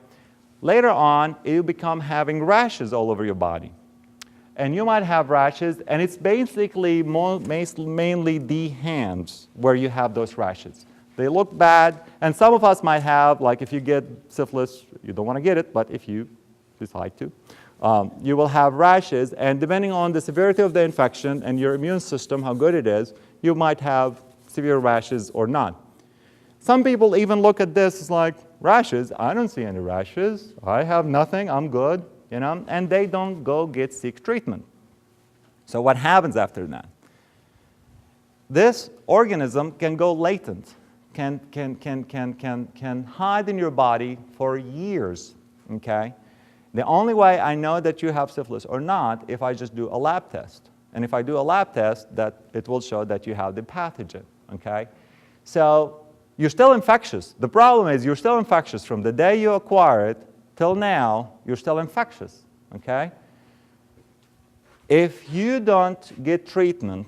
Later on, you become having rashes all over your body. And you might have rashes, and it's basically mainly the hands where you have those rashes. They look bad, and some of us might have, like if you get syphilis, you don't want to get it, but if you decide to, you will have rashes, and depending on the severity of the infection and your immune system, how good it is, you might have severe rashes or not. Some people even look at this as like, rashes? I don't see any rashes. I have nothing. I'm good, and they don't go seek treatment. So what happens after that? This organism can go latent. Can hide in your body for years, okay? The only way I know that you have syphilis or not if I just do a lab test. And if I do a lab test, that it will show that you have the pathogen, okay? So you're still infectious. The problem is you're still infectious from the day you acquire it till now, you're still infectious, okay? If you don't get treatment,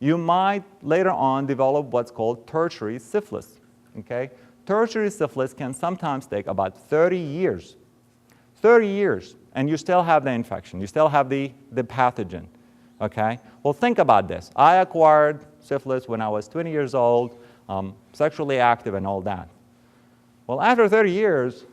you might later on develop what's called tertiary syphilis, okay? Tertiary syphilis can sometimes take about 30 years. 30 years, and you still have the infection. You still have the pathogen, okay? Well, think about this. I acquired syphilis when I was 20 years old, sexually active and all that. Well, after 30 years,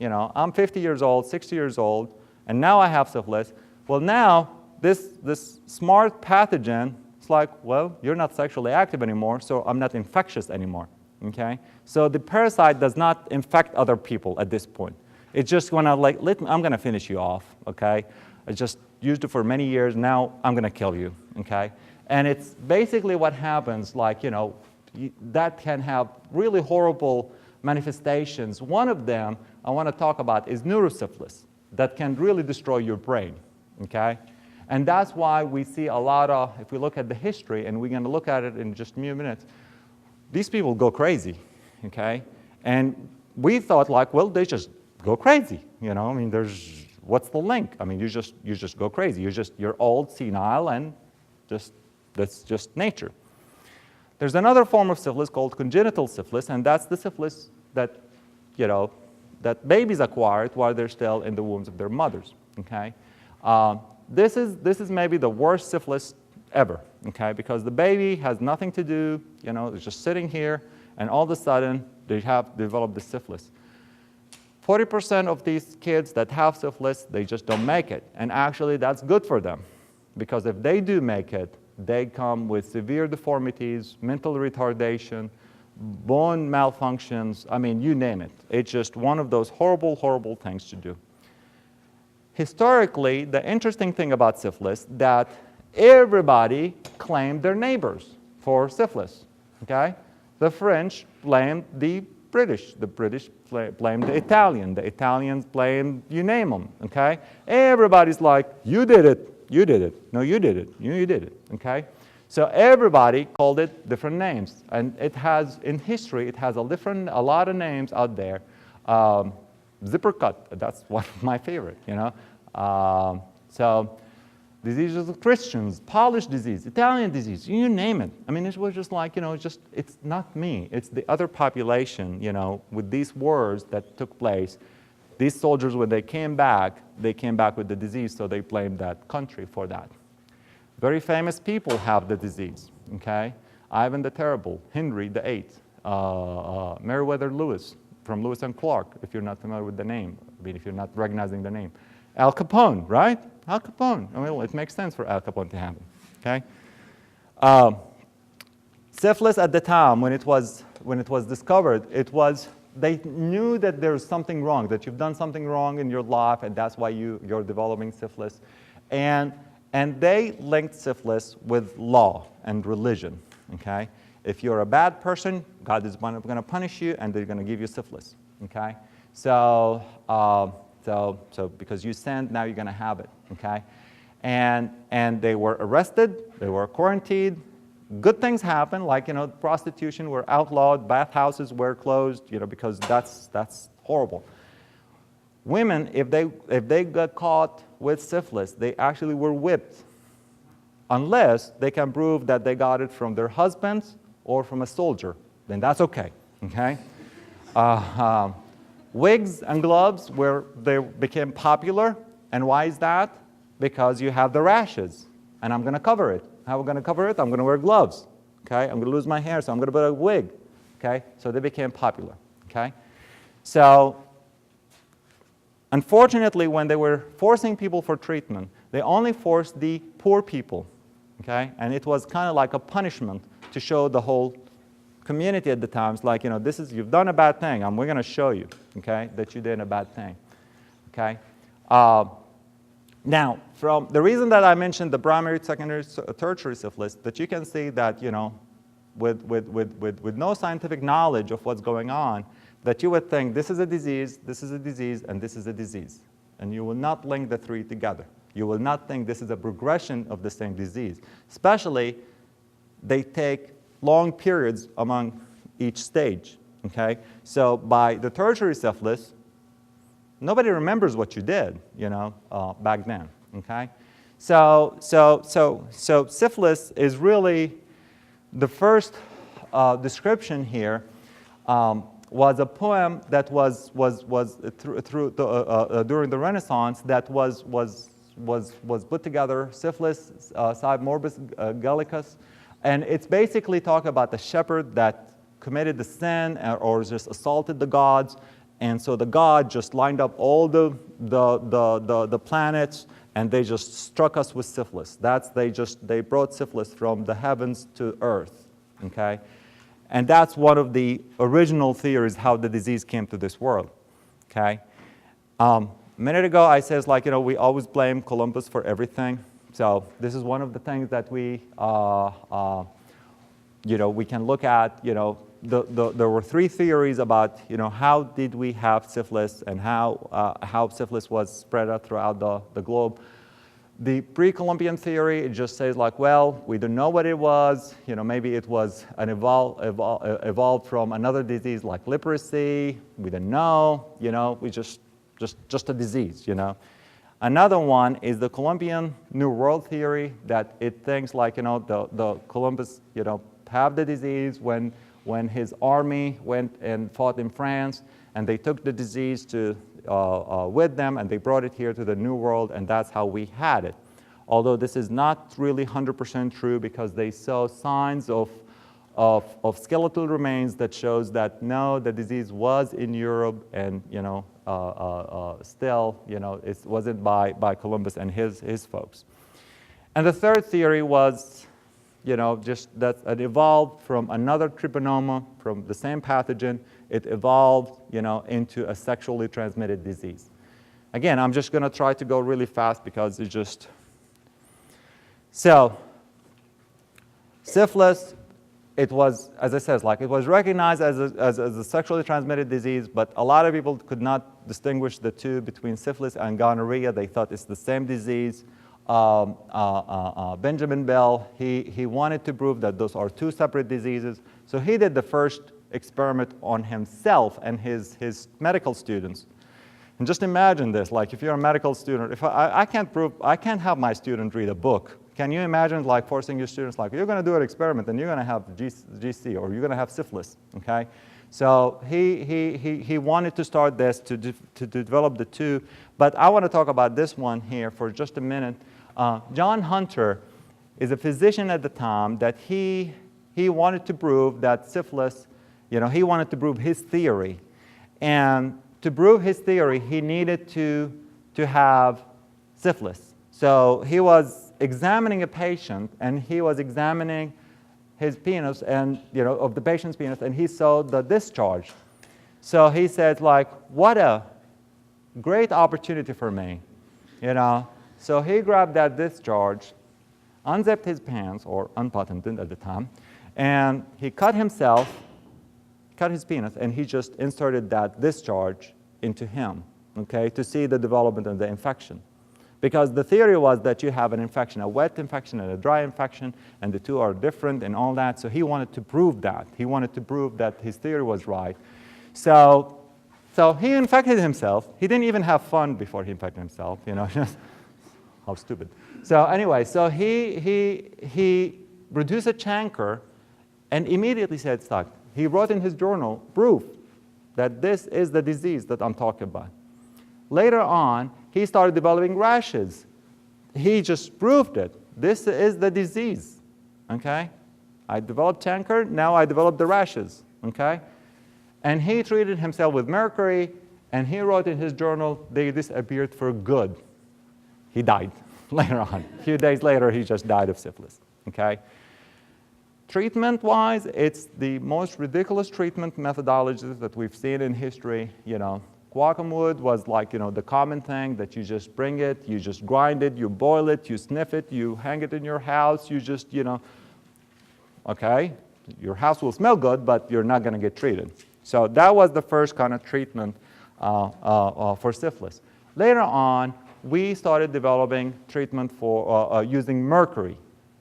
I'm 50 years old, 60 years old, and now I have syphilis. Well, now this smart pathogen, it's like, well, you're not sexually active anymore, so I'm not infectious anymore, okay? So the parasite does not infect other people at this point. It's just going to I'm going to finish you off, okay? I just used it for many years. Now I'm going to kill you, okay? And it's basically what happens, like, that can have really horrible manifestations. One of them I want to talk about is neurosyphilis that can really destroy your brain, okay? And that's why we see a lot of, if we look at the history, and we're going to look at it in just a few minutes, these people go crazy, okay? And we thought, like, well, they just go crazy, I mean, what's the link? I mean, you just go crazy. You're old, senile, and that's just nature. There's another form of syphilis called congenital syphilis, and that's the syphilis that, that babies acquired while they're still in the wombs of their mothers, okay? This is maybe the worst syphilis ever, okay? Because the baby has nothing to do, it's just sitting here, and all of a sudden, they have developed the syphilis. 40% of these kids that have syphilis, they just don't make it. And actually, that's good for them. Because if they do make it, they come with severe deformities, mental retardation, bone malfunctions, I mean, you name it. It's just one of those horrible, horrible things to do. Historically, the interesting thing about syphilis that everybody claimed their neighbors for syphilis, okay? The French blamed the British blamed the Italians blamed, you name them, okay? Everybody's like, you did it, no, you did it, you did it, okay? So everybody called it different names, and it has, in history, it has a lot of names out there. Zipper cut, that's one of my favorite, So diseases of Christians, Polish disease, Italian disease, you name it. I mean, it was just like, it's not me. It's the other population, with these wars that took place. These soldiers, when they came back with the disease, so they blamed that country for that. Very famous people have the disease, okay? Ivan the Terrible, Henry VIII, Meriwether Lewis, from Lewis and Clark, if you're not familiar with the name, I mean, if you're not recognizing the name. Al Capone, right? Al Capone. I mean, it makes sense for Al Capone to have it, okay? Syphilis at the time, when it was discovered, they knew that there's something wrong, that you've done something wrong in your life, and that's why you're developing syphilis. And they linked syphilis with law and religion, okay? If you're a bad person, God is going to punish you, and they're going to give you syphilis, okay? So because you sinned, now you're going to have it, okay? And they were arrested, they were quarantined. Good things happened, like, prostitution were outlawed, bathhouses were closed, because that's horrible. Women, if they got caught with syphilis, they actually were whipped, unless they can prove that they got it from their husbands or from a soldier. Then that's okay, okay? Wigs and gloves, they became popular. And why is that? Because you have the rashes, and I'm going to cover it. How am I going to cover it? I'm going to wear gloves, okay? I'm going to lose my hair, so I'm going to put a wig, okay? So they became popular, okay? So unfortunately, when they were forcing people for treatment, they only forced the poor people, okay? And it was kind of like a punishment to show the whole community at the time, it's like, you've done a bad thing, and we're going to show you, okay, that you did a bad thing, okay? Now, from the reason that I mentioned the primary, secondary, tertiary syphilis, that you can see that, with no scientific knowledge of what's going on, that you would think this is a disease, and this is a disease. And you will not link the three together. You will not think this is a progression of the same disease. Especially, they take long periods among each stage, okay? So by the tertiary syphilis, nobody remembers what you did, back then, okay? So syphilis is really, the first description here was a poem that was during the Renaissance that was put together, Syphilis, Sive Morbus Gallicus, and it's basically talking about the shepherd that committed the sin or just assaulted the gods. And so the god just lined up all the planets, and they just struck us with syphilis. They brought syphilis from the heavens to earth, okay? And that's one of the original theories how the disease came to this world, okay? A minute ago, I says like, we always blame Columbus for everything. So this is one of the things that we can look at. There were three theories about, how did we have syphilis and how syphilis was spread out throughout the globe. The pre-Columbian theory, it just says like, well, we don't know what it was. Maybe it was an evolved from another disease like leprosy. We don't know. We just a disease. Another one is the Columbian New World theory, that it thinks like, the Columbus, have the disease when his army went and fought in France, and they took the disease with them, and they brought it here to the New World, and that's how we had it. Although this is not really 100% true, because they saw signs of skeletal remains that shows that no, the disease was in Europe, and still, it wasn't by Columbus and his folks. And the third theory was, just that it evolved from another treponema, from the same pathogen. It evolved, into a sexually transmitted disease. Again, I'm just going to try to go really fast because it's just. So, syphilis, it was, as I said, like it was recognized as a sexually transmitted disease, but a lot of people could not distinguish the two between syphilis and gonorrhea. They thought it's the same disease. Benjamin Bell, he wanted to prove that those are two separate diseases. So he did the first experiment on himself and his medical students. And just imagine this, like if you're a medical student, if I can't have my student read a book. Can you imagine like forcing your students, like you're going to do an experiment and you're going to have GC or you're going to have syphilis, okay? So he wanted to start this to develop the two, but I want to talk about this one here for just a minute. John Hunter is a physician at the time that he wanted to prove that syphilis, he wanted to prove his theory. And to prove his theory, he needed to have syphilis. So he was examining a patient, and he was examining his penis and, of the patient's penis, and he saw the discharge. So he said, like, what a great opportunity for me, So he grabbed that discharge, unzipped his pants, or unbuttoned it at the time, and he cut his penis, and he just inserted that discharge into him, okay, to see the development of the infection. Because the theory was that you have an infection, a wet infection and a dry infection, and the two are different and all that. So he wanted to prove that. He wanted to prove that his theory was right. So he infected himself. He didn't even have fun before he infected himself, How stupid. So anyway, so he produced a chancre and immediately said, stop. He wrote in his journal, proof that this is the disease that I'm talking about. Later on, he started developing rashes. He just proved it. This is the disease, okay? I developed chancre, now I developed the rashes, okay? And he treated himself with mercury, and he wrote in his journal, they disappeared for good. He died later on. A few days later, he just died of syphilis, okay? Treatment-wise, it's the most ridiculous treatment methodologies that we've seen in history, Quackum wood was like, the common thing that you just bring it, you just grind it, you boil it, you sniff it, you hang it in your house, you just, okay, your house will smell good, but you're not going to get treated. So that was the first kind of treatment for syphilis. Later on, we started developing treatment for using mercury,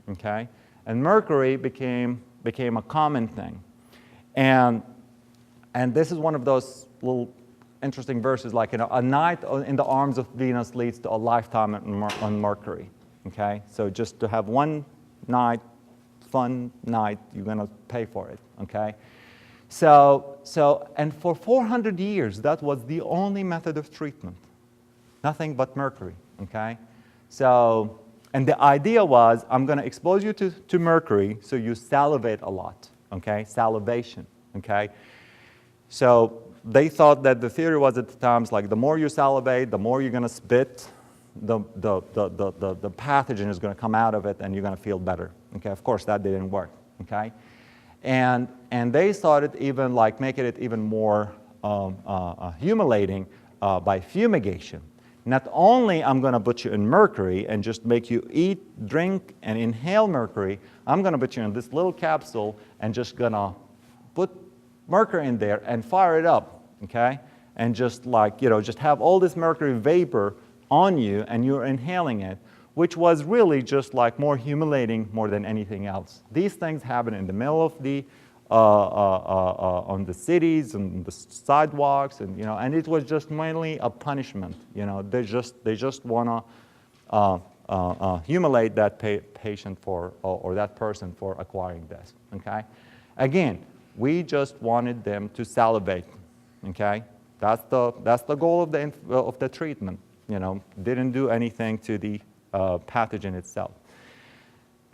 okay? And mercury became a common thing. And this is one of those little interesting verses, like, a night in the arms of Venus leads to a lifetime on Mercury, okay? So just to have one night, fun night, you're going to pay for it, okay? And for 400 years, that was the only method of treatment. Nothing but mercury, okay? So, and the idea was, I'm going to expose you to mercury so you salivate a lot, okay? Salivation, okay? So they thought that the theory was at the times like the more you salivate, the more you're going to spit, the pathogen is going to come out of it, and you're going to feel better. Okay, of course that didn't work. Okay, and they started even like making it even more humiliating by fumigation. Not only I'm going to put you in mercury and just make you eat, drink, and inhale mercury, I'm going to put you in this little capsule and just going to put mercury in there and fire it up, okay? And just like, just have all this mercury vapor on you and you're inhaling it, which was really just like more humiliating more than anything else. These things happen in the middle of the, on the cities and the sidewalks, and, and it was just mainly a punishment. They just want to humiliate that patient for, or that person for acquiring this, okay? Again, we just wanted them to salivate, okay? That's the goal of the treatment. Didn't do anything to the pathogen itself.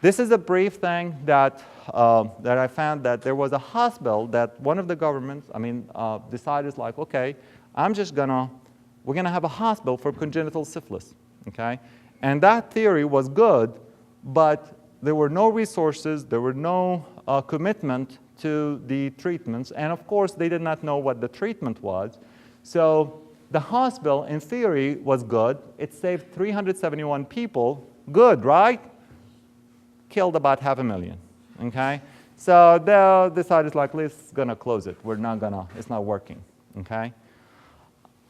This is a brief thing that I found, that there was a hospital that one of the governments, decided like, okay, we're gonna have a hospital for congenital syphilis, okay? And that theory was good, but there were no resources, there were no commitment to the treatments, and of course they did not know what the treatment was. So the hospital, in theory, was good. It saved 371 people. Good, right? Killed about 500,000, okay? So they decided, like, let's gonna close it. It's not working, okay?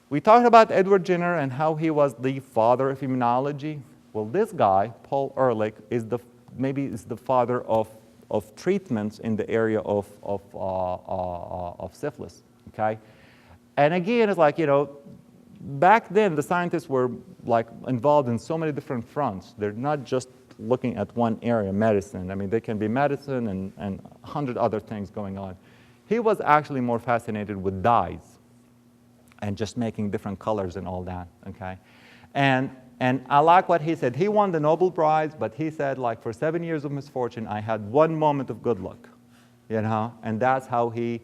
We talked about Edward Jenner and how he was the father of immunology. Well, this guy, Paul Ehrlich, is maybe the father of treatments in the area of syphilis, okay? And again, it's like, back then the scientists were like involved in so many different fronts. They're not just looking at one area, medicine. They can be medicine and 100 other things going on. He was actually more fascinated with dyes and just making different colors and all that, okay? And I like what he said. He won the Nobel Prize, but he said, like, for 7 years of misfortune, I had one moment of good luck, And that's how he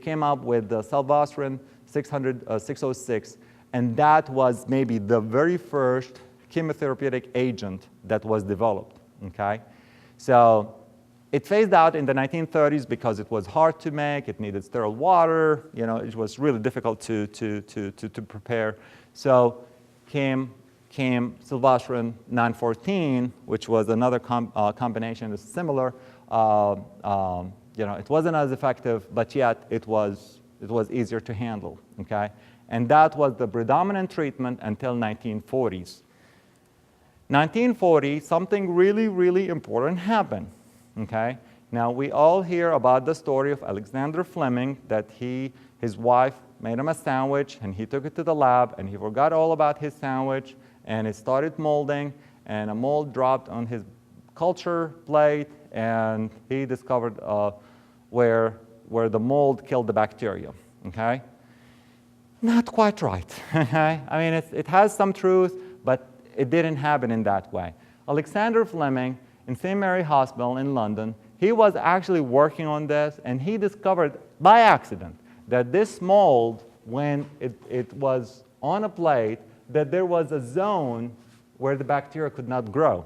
came up with the Salvastrin 606, and that was maybe the very first chemotherapeutic agent that was developed, okay? So it phased out in the 1930s because it was hard to make, it needed sterile water, it was really difficult to prepare. So came Salvastrin 914, which was another combination that's similar. It wasn't as effective, but yet it was easier to handle, okay? And that was the predominant treatment until 1940s. 1940, something really, really important happened, okay? Now, we all hear about the story of Alexander Fleming, that his wife made him a sandwich, and he took it to the lab, and he forgot all about his sandwich, and it started molding, and a mold dropped on his culture plate, and he discovered where the mold killed the bacteria, okay? Not quite right, okay? It has some truth, but it didn't happen in that way. Alexander Fleming in St. Mary Hospital in London, he was actually working on this, and he discovered by accident that this mold, when it was on a plate, that there was a zone where the bacteria could not grow.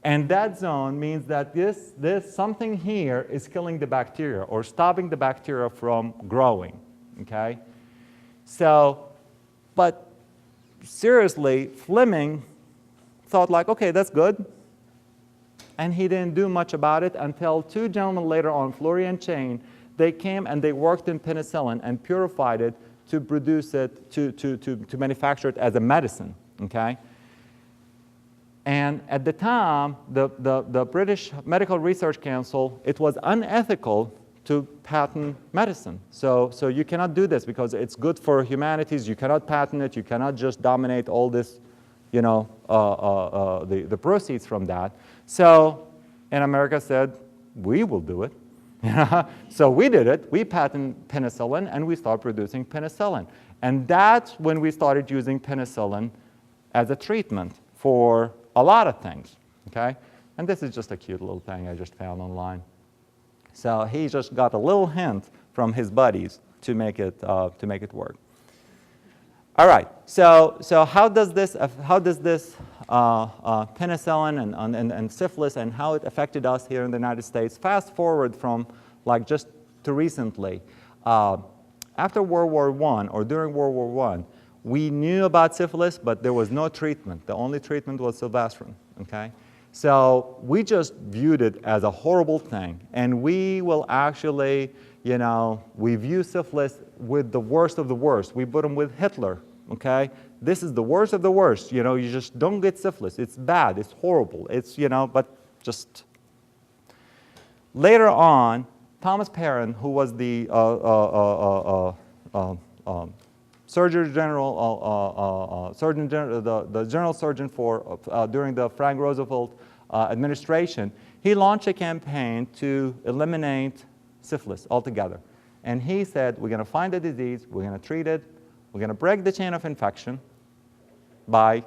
And that zone means that this something here is killing the bacteria or stopping the bacteria from growing, okay? So, but seriously, Fleming thought like, okay, that's good. And he didn't do much about it until two gentlemen later on, Fleury and Chain, they came and they worked in penicillin and purified it to produce it, to manufacture it as a medicine, okay? And at the time, the British Medical Research Council, it was unethical to patent medicine. So you cannot do this because it's good for humanities. You cannot patent it. You cannot just dominate all this, the proceeds from that. So, and America said, we will do it. So we did it. We patented penicillin, and we started producing penicillin. And that's when we started using penicillin as a treatment for a lot of things, okay? And this is just a cute little thing I just found online. So he just got a little hint from his buddies to make it work. All right. So how does this penicillin and syphilis and how it affected us here in the United States? Fast forward from like just to recently, after World War I or during World War I, We knew about syphilis, but there was no treatment. The only treatment was sylvestrin, okay? So we just viewed it as a horrible thing. And we will actually, you know, we view syphilis with the worst of the worst. We put them with Hitler, okay? This is the worst of the worst. You know, you just don't get syphilis. It's bad. It's horrible. It's, you know, but just. Later on, Thomas Perrin, who was the Surgeon General, the General Surgeon for during the Frank Roosevelt administration, he launched a campaign to eliminate syphilis altogether. And he said, we're going to find the disease, we're going to treat it, we're going to break the chain of infection by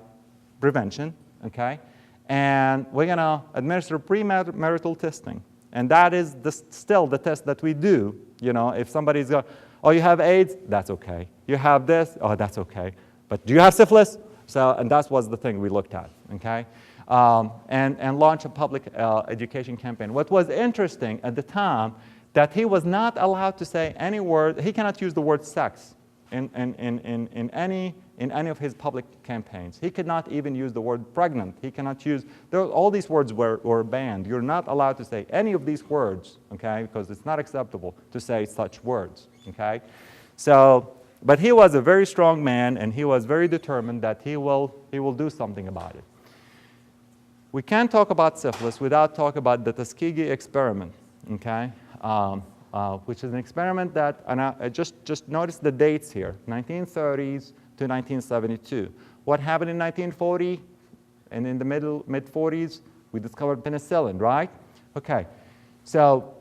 prevention, okay? And we're going to administer premarital testing. And that is still the test that we do. You know, if somebody's got, oh, you have AIDS? That's okay. You have this? Oh, that's okay. But do you have syphilis? So, and that was the thing we looked at, okay? And launch a public education campaign. What was interesting at the time, that he was not allowed to say any word, he cannot use the word sex in any of his public campaigns. He could not even use the word pregnant. He cannot use, all these words were banned. You're not allowed to say any of these words, okay, because it's not acceptable to say such words, okay? So, but he was a very strong man, and he was very determined that he will do something about it. We can't talk about syphilis without talking about the Tuskegee Experiment, okay? Which is an experiment that, and I just notice the dates here, 1930s to 1972. What happened in 1940? And in the mid-40s, we discovered penicillin, right? Okay, so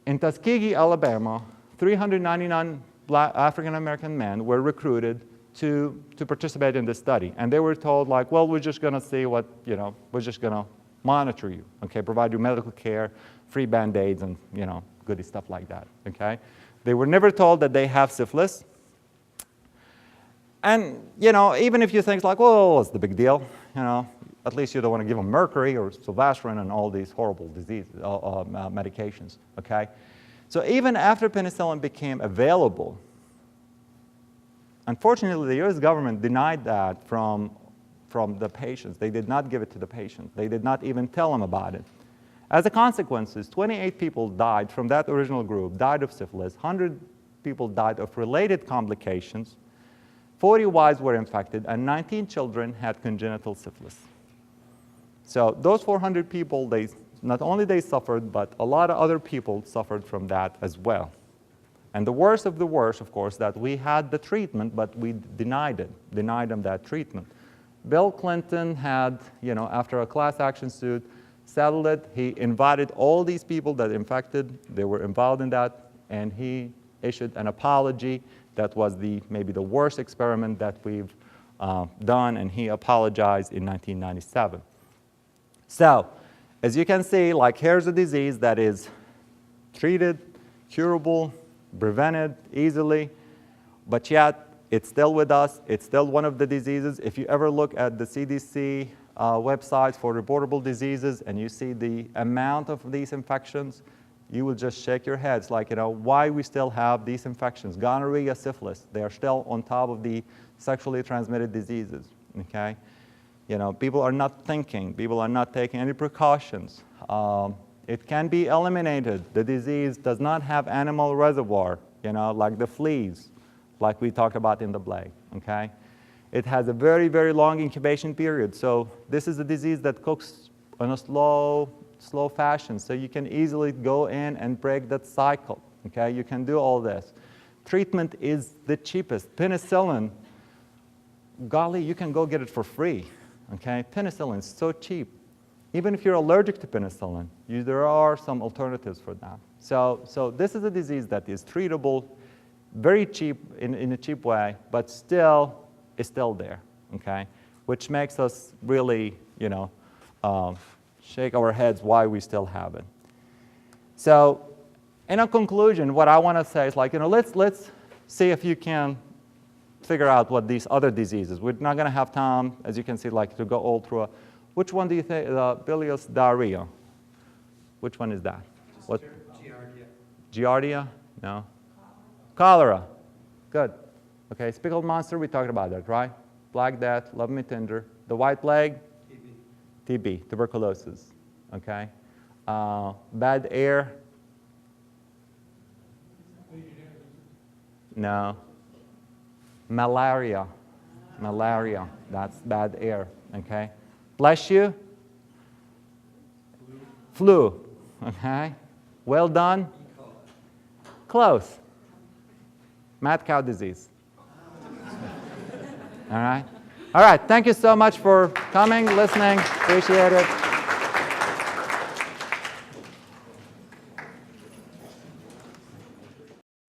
in Tuskegee, Alabama, 399 African-American men were recruited to participate in this study. And they were told, like, well, we're just going to see what, you know, we're just going to monitor you, okay, provide you medical care, free Band-Aids, and, you know, goody stuff like that, okay? They were never told that they have syphilis. And, you know, even if you think like, well, what's the big deal? You know, at least you don't want to give them mercury or sylvestrin and all these horrible disease medications, okay? So even after penicillin became available, unfortunately, the US government denied that from the patients. They did not give it to the patient. They did not even tell them about it. As a consequence, 28 people died from that original group, died of syphilis. 100 people died of related complications. 40 wives were infected, and 19 children had congenital syphilis. So those 400 people, not only they suffered, but a lot of other people suffered from that as well. And the worst of the worst, of course, that we had the treatment, but we denied them that treatment. Bill Clinton had, you know, after a class action suit, settled it. He invited all these people that infected, they were involved in that, and he issued an apology. That was maybe the worst experiment that we've done, and he apologized in 1997. So, as you can see, like, here's a disease that is treated, curable, prevented easily, but yet it's still with us. It's still one of the diseases. If you ever look at the CDC websites for reportable diseases and you see the amount of these infections, you will just shake your heads, like, you know, why we still have these infections. Gonorrhea, syphilis, they are still on top of the sexually transmitted diseases, okay? You know, people are not thinking. People are not taking any precautions. It can be eliminated. The disease does not have animal reservoir, you know, like the fleas, like we talked about in the plague, okay? It has a very, very long incubation period. So this is a disease that cooks in a slow fashion. So you can easily go in and break that cycle, okay? You can do all this. Treatment is the cheapest. Penicillin, golly, you can go get it for free, okay? Penicillin is so cheap. Even if you're allergic to penicillin, there are some alternatives for that. So this is a disease that is treatable, very cheap in a cheap way, but still is still there, okay? Which makes us really, you know, shake our heads why we still have it. So in a conclusion, what I want to say is, like, you know, let's see if you can figure out what these other diseases. We're not going to have time, as you can see, like, to go all through. Which one do you think, bilious diarrhea? Which one is that? What? Giardia. Giardia? No. Cholera. Good. Okay, speckled monster, we talked about that, right? Black death, love me tender. The white plague? TB, tuberculosis. Okay. Bad air? No. Malaria. Malaria, that's bad air. Okay. Bless you? Flu. Okay. Well done? Close. Mad cow disease. All right. All right. Thank you so much for coming, listening. Appreciate it.